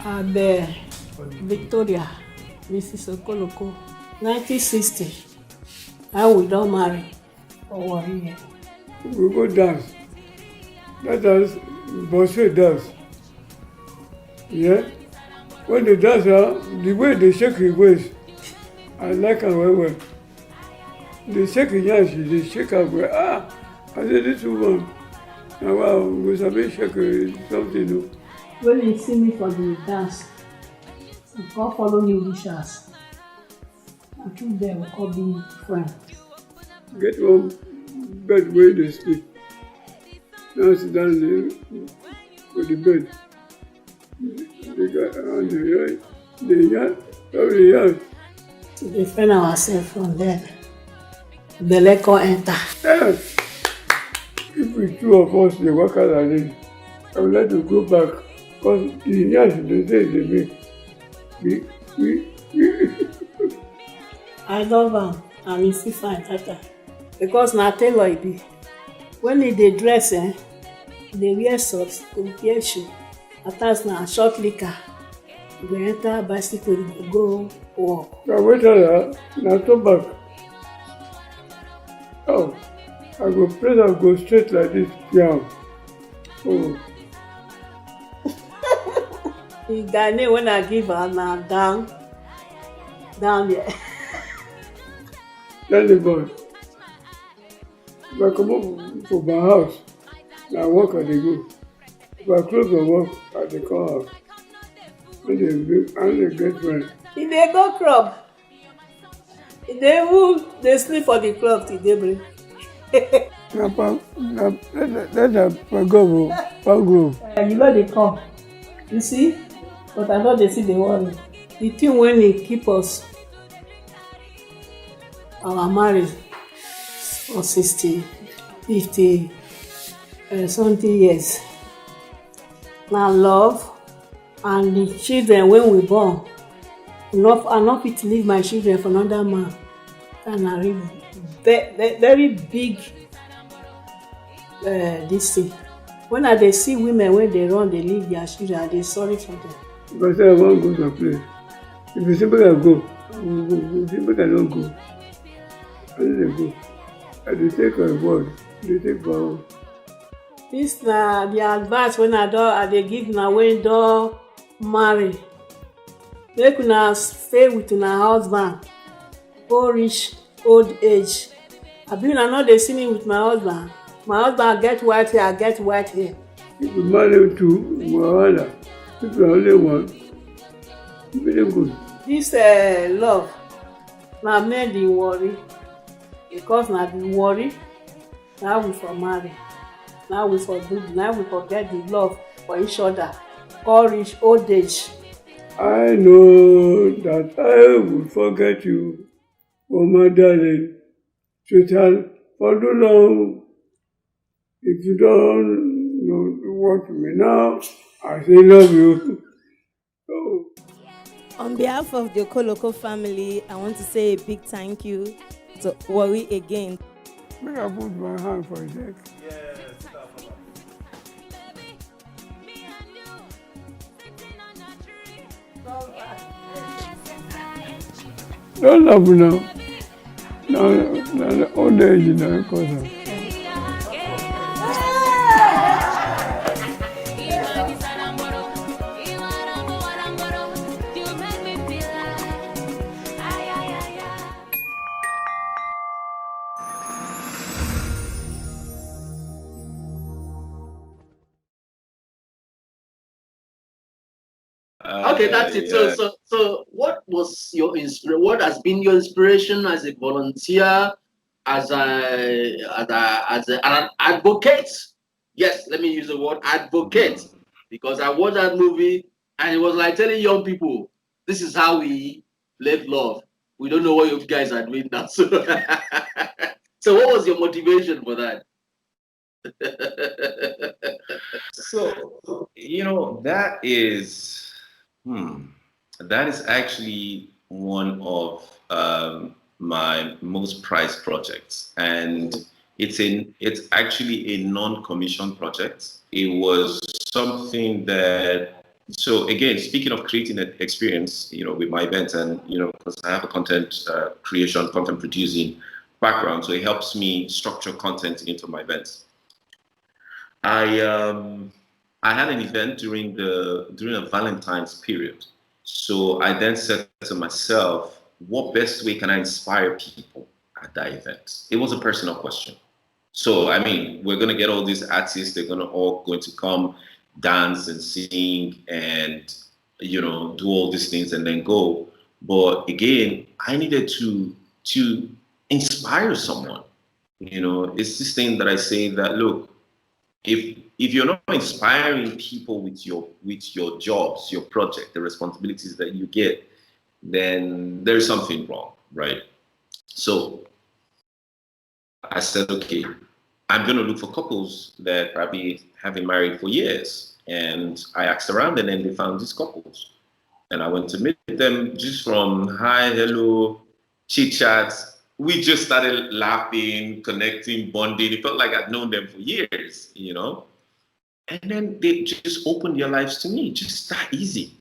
Abe Victoria, Mrs. Okoloko, 1960. And we don't marry. Oh, here. We go dance. That dance, Bosse dance. Yeah? When they dance, the way they shake his waist, I like her well. They shake his hands, they shake her well. I said, this woman, now wow, we sabi shake something new. When they see me for the dance, they come follow me wishes. And through them, we call being friends. Get one bed where they sleep. Now sit down there for the bed. They got around the yard. We defend ourselves from there. The leg can enter. Yes. If we 2 of us, they work out like this, I would like to go back Because the yes, they say they make. We. I love am and he still fine tata because na tailor e be. When he dey dress he dey wear socks, he go wear shoe, at times na short liquor, he go enter bicycle, he go work. Na wetin na turn back. Oh, I go press am go straight like this, yeah. Oh. The guy name when I give am na down there. Tell the boy, if I comot for my house, na work I dey go. If I close my work, I dey come house. I dey get friend. He dey go club. He dey even dey sleep for the club till daybreak. Let am go, Pango. You no dey come, you see, but I no dey see the worry. The thing when e keep us, our marriage for 60, 50, something years. Na love and the children when we born. I no fit leave my children for another man. That na very big this thing. When I dey see women when they run, they leave their children, I dey sorry for them. Because I wan go to a place. If you say make I go, I will go. If you say make I no go, I no dey go. I dey take my word, dey take my own. This na the advice when I dey give una wey don marry. Make una stay with una husband go reach old age. Abi una no dey see me with my husband? My husband get white hair, I get white hair. If you marry two, wahala. If you only one, e very good. This love na men dey worry because na the worry na we for marry, na we for do, na we for get the love for each other come reach old age. I know that I will forget you, oh my darling, sweetheart, for too long. If you don't want me now, I say love you. Oh. On behalf of the Okoloko family, I want to say a big thank you to Worry Again. May I put my hand for a sec? Don't love me now. No, old age now, cause Okay, that's it. So what was your what has been your inspiration as a volunteer, as an advocate? Yes, let me use the word advocate, because I watched that movie and it was like telling young people, this is how we live love. We don't know what you guys are doing now. So, so what was your motivation for that? So, that is actually one of my most prized projects, and it's actually a non-commissioned project. It was something that, so again, speaking of creating an experience, with my events, and because I have a content creation, content producing background, so it helps me structure content into my events. I had an event during a Valentine's period. So I then said to myself, what best way can I inspire people at that event? It was a personal question. So, I mean, we're going to get all these artists, they're going to come dance and sing and, do all these things and then go. But again, I needed to inspire someone. It's this thing that I say that, look, if you're not inspiring people with your jobs, your project, the responsibilities that you get, then there's something wrong, right? So I said, okay, I'm going to look for couples that probably have been married for years, And I asked around, and then they found these couples. And I went to meet them just from hi, hello, chit chats. We just started laughing, connecting, bonding. It felt like I'd known them for years, you know. And then they just opened their lives to me, just that easy.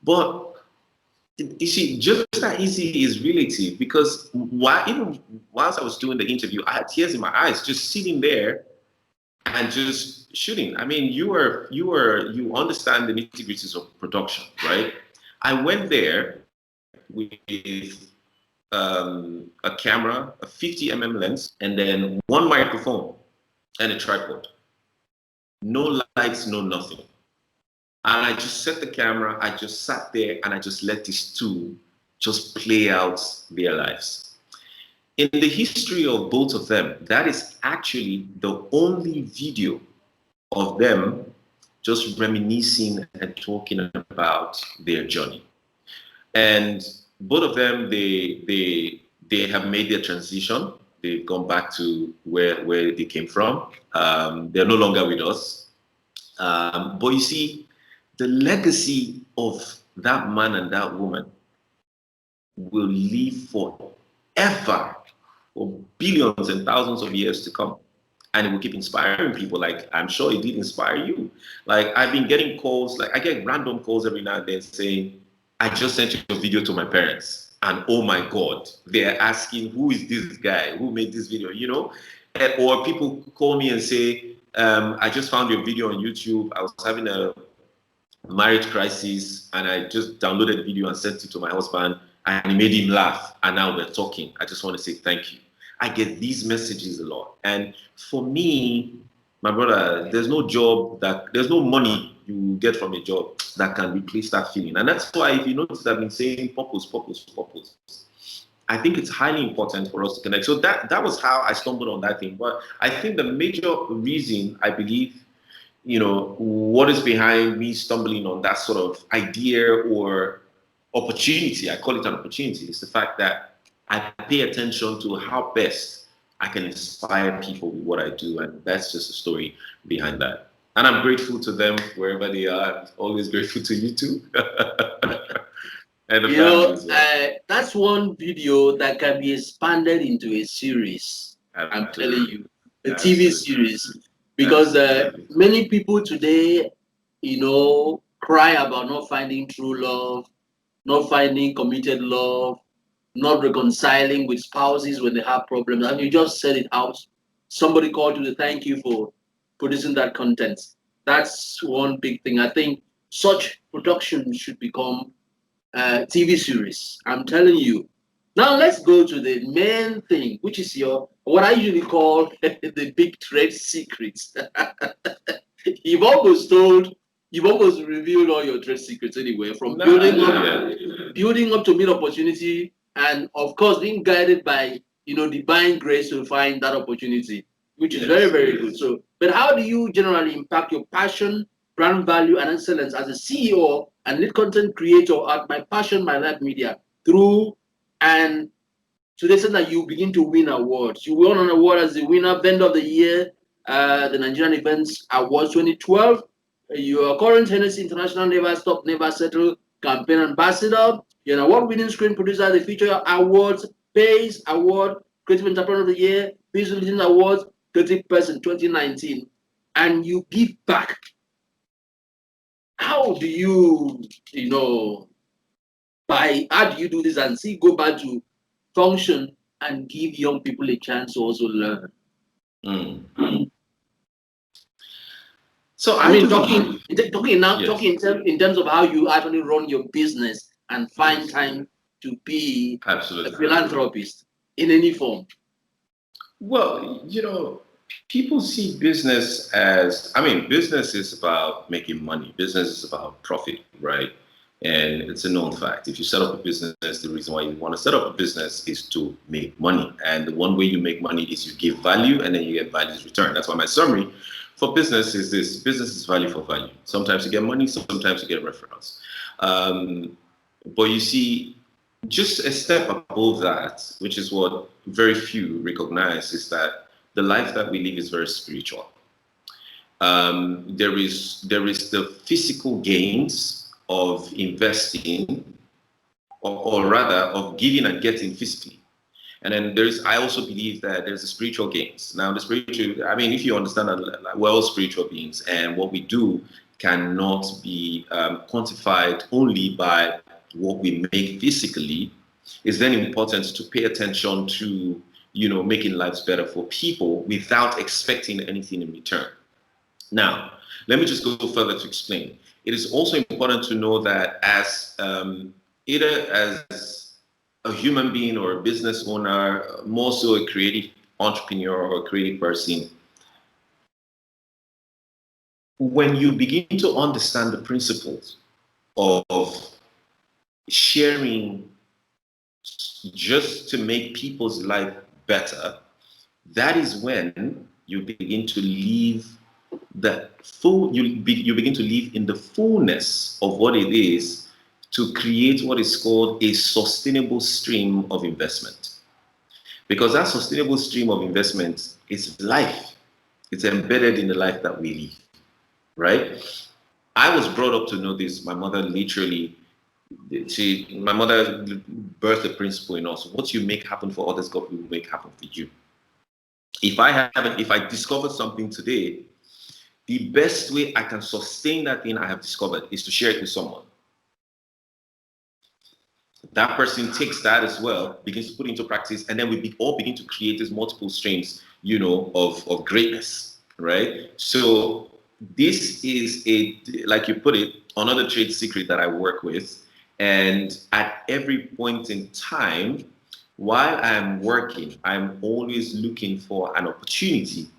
But you see, just that easy is relative, because even whilst I was doing the interview, I had tears in my eyes just sitting there and just shooting. I mean, you understand the nitty-gritties of production, right? I went there with a camera, a 50 mm lens, and then one microphone and a tripod. No lights, no nothing. And I just set the camera, I just sat there, and I just let these two just play out their lives. In the history of both of them, that is actually the only video of them just reminiscing and talking about their journey. And both of them, they have made their transition. They've gone back to where they came from. They're no longer with us. But you see, the legacy of that man and that woman will live forever, for billions and thousands of years to come. And it will keep inspiring people. Like, I'm sure it did inspire you. Like, I've been getting calls, like I get random calls every now and then saying, I just sent you a video to my parents, and oh my God, they're asking, who is this guy? Who made this video, you know? Or people call me and say, I just found your video on YouTube. I was having a marriage crisis, and I just downloaded video and sent it to my husband, and it made him laugh, and now we're talking. I just want to say thank you. I get these messages a lot. And for me, my brother, there's no money you get from a job that can replace that feeling. And that's why, if you notice, I've been saying purpose, purpose, purpose. I think it's highly important for us to connect. So that was how I stumbled on that thing. But I think the major reason, I believe, you know, what is behind me stumbling on that sort of idea or opportunity, I call it an opportunity, is the fact that I pay attention to how best I can inspire people with what I do. And that's just a story behind that. And I'm grateful to them wherever they are. I'm always grateful to you too. And the family as well. That's one video that can be expanded into a series. Absolutely. I'm telling you, a TV series, because many people today, you know, cry about not finding true love, not finding committed love, not reconciling with spouses when they have problems. And you just said it out. Somebody called you to thank you for producing that content. That's one big thing. I think such production should become TV series. I'm telling you. Now let's go to the main thing, which is what I usually call the big trade secrets. You've almost revealed all your trade secrets anyway, from building up to meet opportunity, and of course being guided by divine grace to find that opportunity, which is very, very good. So, but how do you generally impact your passion, brand value, and excellence as a CEO and lead content creator at My Passion, My Life Media through and to the extent that you begin to win awards? You won an award as the winner, Vendor of the Year, the Nigerian Events Awards 2012. You are current Hennessy International Never Stop, Never Settle campaign ambassador. You're an award-winning screen producer, the Future Awards, PACE Award, Creative Entrepreneur of the Year, Visual Leading Awards, Creative Person 2019. And you give back. How do you, how do you do this and go back to function and give young people a chance to also learn? So I mean, talking in terms of how you actually run your business and find time to be a philanthropist in any form. Well, people see business as, business is about making money. Business is about profit, right? And it's a known fact. If you set up a business, the reason why you want to set up a business is to make money. And the one way you make money is you give value and then you get value's return. That's why my summary for business is this: business is value for value. Sometimes you get money, sometimes you get referrals. But you see, just a step above that, which is what very few recognize, is that the life that we live is very spiritual. There is the physical gains of investing, or rather of giving and getting physically. And then I also believe that there's the spiritual gains. Now, the spiritual, I mean, if you understand that, like, we're all spiritual beings, and what we do cannot be quantified only by what we make physically, it's then important to pay attention to, making lives better for people without expecting anything in return. Now, let me just go further to explain. It is also important to know that as either as a human being or a business owner, more so a creative entrepreneur or a creative person, when you begin to understand the principles of sharing just to make people's life better, that is when you begin to live you begin to live in the fullness of what it is to create what is called a sustainable stream of investment. Because that sustainable stream of investment is life. It's embedded in the life that we live, right? I was brought up to know this. My mother literally, my mother birthed the principle in us: what you make happen for others, God will make happen for you. If I discovered something today, the best way I can sustain that thing I have discovered is to share it with someone. That person takes that as well, begins to put it into practice, and then we all begin to create these multiple streams, of greatness, right? So this is like you put it, another trade secret that I work with. And at every point in time, while I'm working, I'm always looking for an opportunity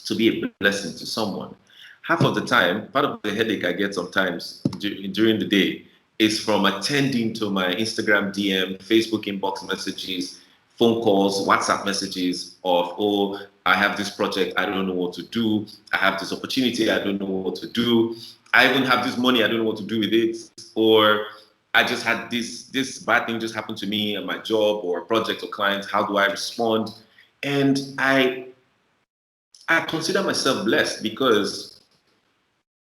to be a blessing to someone. Half of the time, part of the headache I get sometimes during the day is from attending to my Instagram DM, Facebook inbox messages, phone calls, WhatsApp messages of, oh, I have this project, I don't know what to do. I have this opportunity, I don't know what to do. I even have this money, I don't know what to do with it. Or I just had this bad thing just happened to me at my job or project or client. How do I respond? And I consider myself blessed, because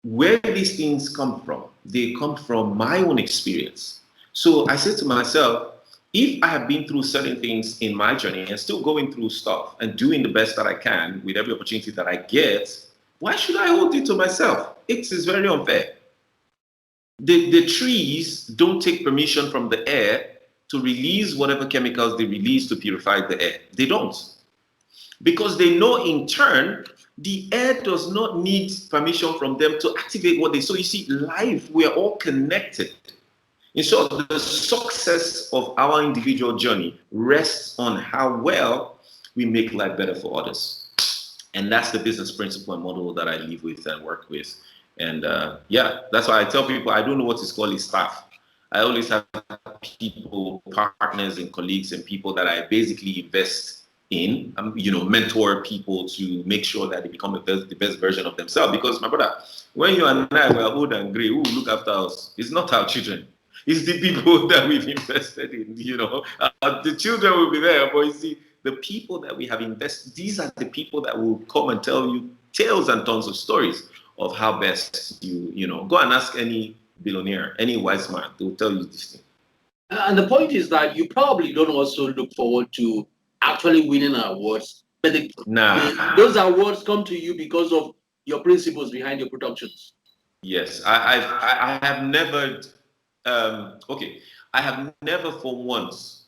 where these things come from, they come from my own experience. So I said to myself, if I have been through certain things in my journey and still going through stuff and doing the best that I can with every opportunity that I get, why should I hold it to myself? It is very unfair. The trees don't take permission from the air to release whatever chemicals they release to purify the air. They don't. Because they know in turn, the air does not need permission from them to activate what they. So you see, life, we are all connected. In short, the success of our individual journey rests on how well we make life better for others. And that's the business principle and model that I live with and work with. And that's why I tell people I don't know what is called a staff. I always have people, partners and colleagues and people that I basically invest in, mentor people to make sure that they become the best version of themselves. Because, my brother, when you and I were old and gray, who will look after us? It's not our children. It's the people that we've invested in, the children will be there, but you see, the people that we have invested, these are the people that will come and tell you tales and tons of stories of how best go and ask any billionaire, any wise man, they will tell you this thing. And the point is that you probably don't also look forward to actually winning awards, but those awards come to you because of your principles behind your productions. Yes, I have never, I have never for once,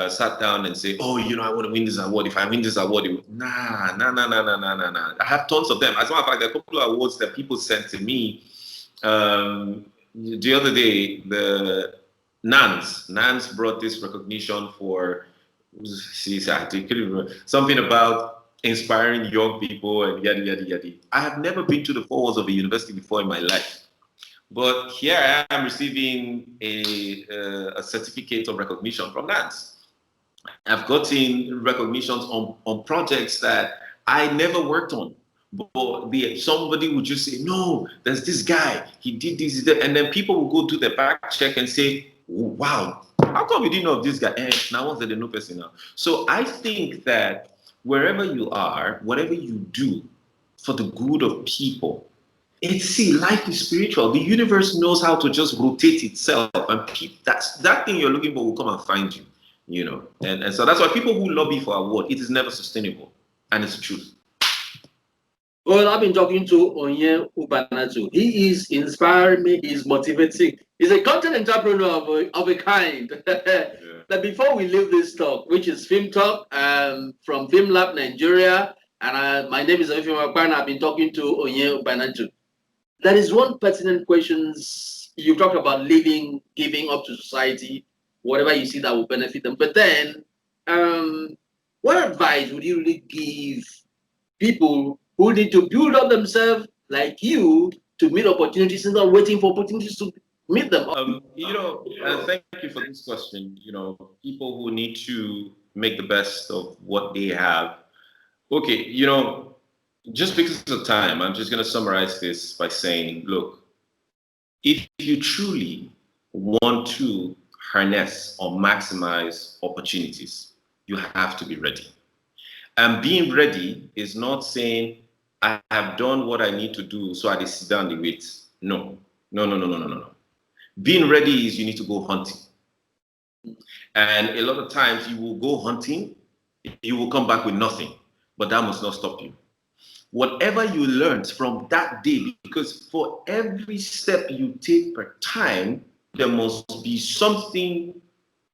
sat down and say, oh, I want to win this award. If I win this award, nah. I have tons of them. As a matter of fact, there are a couple of awards that people sent to me. The other day, the NANS brought this recognition for something about inspiring young people and yada yada yada. I have never been to the four walls of a university before in my life, but here I am receiving a certificate of recognition from NANS. I've gotten recognitions on projects that I never worked on. But somebody would just say, no, there's this guy, he did this, and then people will go do the back check and say, wow, how come we didn't know of this guy? Now once they know person now. So I think that wherever you are, whatever you do, for the good of people. See, life is spiritual. The universe knows how to just rotate itself, and that thing you're looking for will come and find you. And so that's why people who lobby for award, it is never sustainable, and it's the truth. Well, I've been talking to Onye Ubanatu. He is inspiring me. He's motivating. He's a content entrepreneur of a kind. But before we leave this talk, which is Film Talk from Film Lab Nigeria, and my name is Ifeoma Akpan. I've been talking to Onye Ubanatu. There is one pertinent question. You talked about living, giving up to society, whatever you see that will benefit them. But then, what advice would you really give people who need to build up themselves like you to meet opportunities instead of waiting for opportunities to meet them? Thank you for this question. People who need to make the best of what they have. Okay, just because of time, I'm just going to summarize this by saying, look, if you truly want to harness or maximize opportunities, you have to be ready. And being ready is not saying, I have done what I need to do, so I just sit down and wait. No. Being ready is you need to go hunting. And a lot of times you will go hunting, you will come back with nothing, but that must not stop you. Whatever you learned from that day, because for every step you take per time, there must be something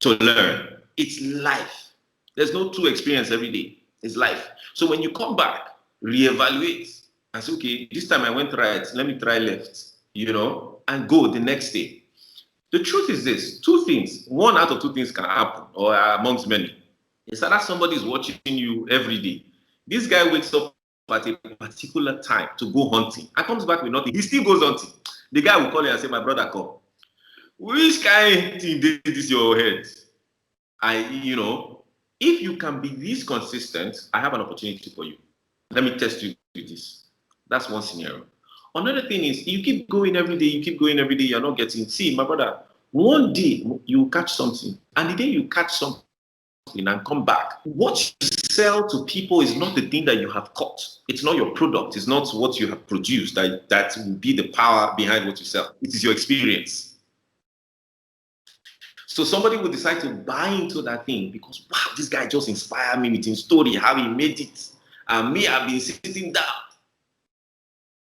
to learn. It's life. There's no true experience every day. It's life. So when you come back, reevaluate and say, okay, this time I went right, let me try left, and go the next day. The truth is this, two things, one out of two things can happen, or amongst many. It's that somebody is watching you every day. This guy wakes up at a particular time to go hunting and comes back with nothing. He still goes hunting. The guy will call you and say, my brother, come. Which kind of thing did this your head? If you can be this consistent, I have an opportunity for you. Let me test you with this. That's one scenario. Another thing is, you keep going every day, you're not getting. See, my brother, one day you catch something, and the day you catch something and come back, what you sell to people is not the thing that you have caught. It's not your product. It's not what you have produced that will be the power behind what you sell. It is your experience. So somebody will decide to buy into that thing because, wow, this guy just inspired me with his story, how he made it. And me, I've been sitting down.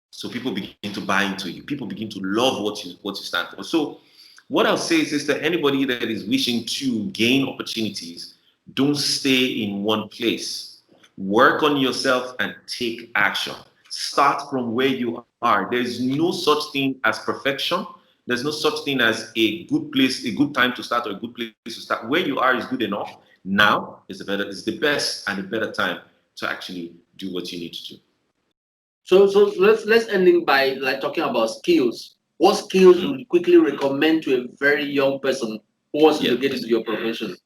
So people begin to buy into you. People begin to love what you stand for. So what I'll say is that anybody that is wishing to gain opportunities, don't stay in one place. Work on yourself and take action. Start from where you are. There's no such thing as perfection. There's no such thing as a good place, a good time to start, or a good place to start. Where you are is good enough. Now is the best and the better time to actually do what you need to do. So let's ending by talking about skills. What skills would you quickly recommend to a very young person who wants to get into your profession?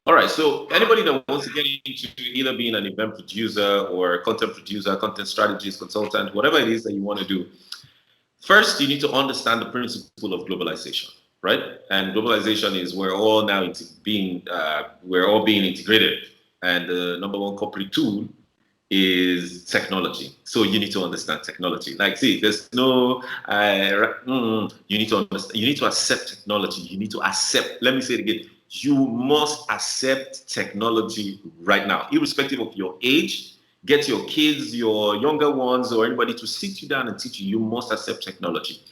All right, so anybody that wants to get into either being an event producer or content producer, content strategist, consultant, whatever it is that you want to do, first you need to understand the principle of globalization, right? And globalization is we're all now being integrated, and the number one corporate tool is technology. So you need to understand technology. There's no you need to understand. You need to accept technology. You need to accept. Let me say it again. You must accept technology right now, irrespective of your age. Get your kids, your younger ones, or anybody to sit you down and teach you. You must accept technology.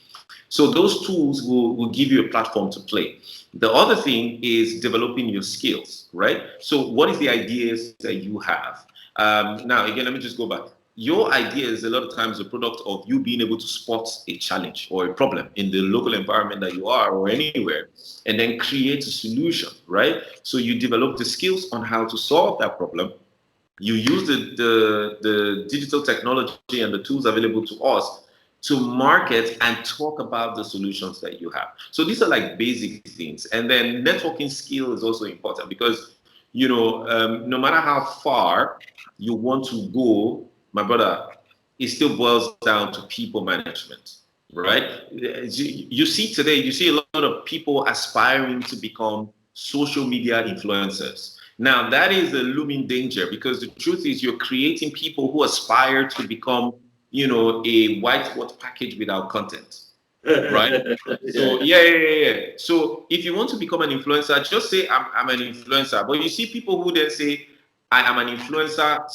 So those tools will give you a platform to play. The other thing is developing your skills, right? So what is the ideas that you have? Now, again, let me just go back. Your idea is a lot of times a product of you being able to spot a challenge or a problem in the local environment that you are or anywhere, and then create a solution, right? So you develop the skills on how to solve that problem. You use the digital technology and the tools available to us to market and talk about the solutions that you have. So these are basic things. And then networking skill is also important because, no matter how far you want to go, my brother, it still boils down to people management, right? You see today, you see a lot of people aspiring to become social media influencers. Now, that is a looming danger because the truth is you're creating people who aspire to become, a whiteboard package without content. Right? So yeah. So if you want to become an influencer, just say I'm an influencer. But you see people who then say I am an influencer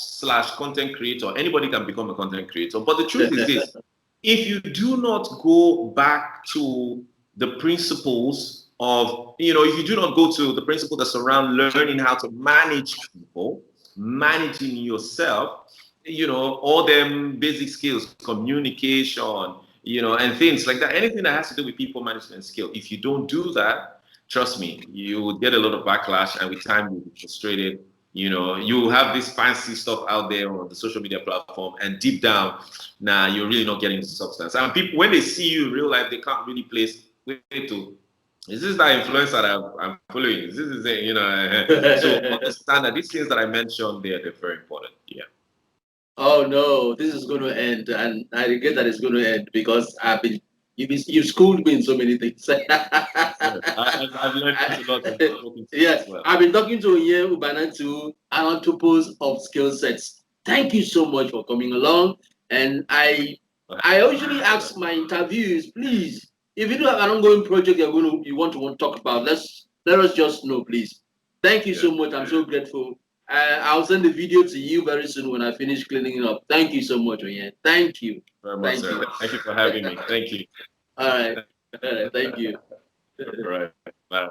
/ content creator. Anybody can become a content creator. But the truth is this: if you do not go back to the principles of, if you do not go to the principles that surround learning how to manage people, managing yourself, all them basic skills, communication, and things like that, anything that has to do with people management skill. If you don't do that, trust me, you will get a lot of backlash, and with time you'll be frustrated. You have this fancy stuff out there on the social media platform, and deep down, you're really not getting the substance. And people, when they see you in real life, they can't really place, wait to, is this that influencer that I'm following? Is this it? So understand that these things that I mentioned there, they're very important. Yeah. Oh no, this is going to end, and I regret that it's going to end because you've schooled me in so many things. I've learned a lot. Yes, Well. I've been talking to Onye, Ubanatu, Anthropos of skill sets. Thank you so much for coming along. And I usually ask my interviews, please, if you do have an ongoing project you want to talk about, let us just know, please. Thank you so much. I'm so grateful. I'll send the video to you very soon when I finish cleaning it up. Thank you so much, Onye. Thank you. Very much, sir. Thank you for having me. Thank you. All right. Thank you. All right. Bye.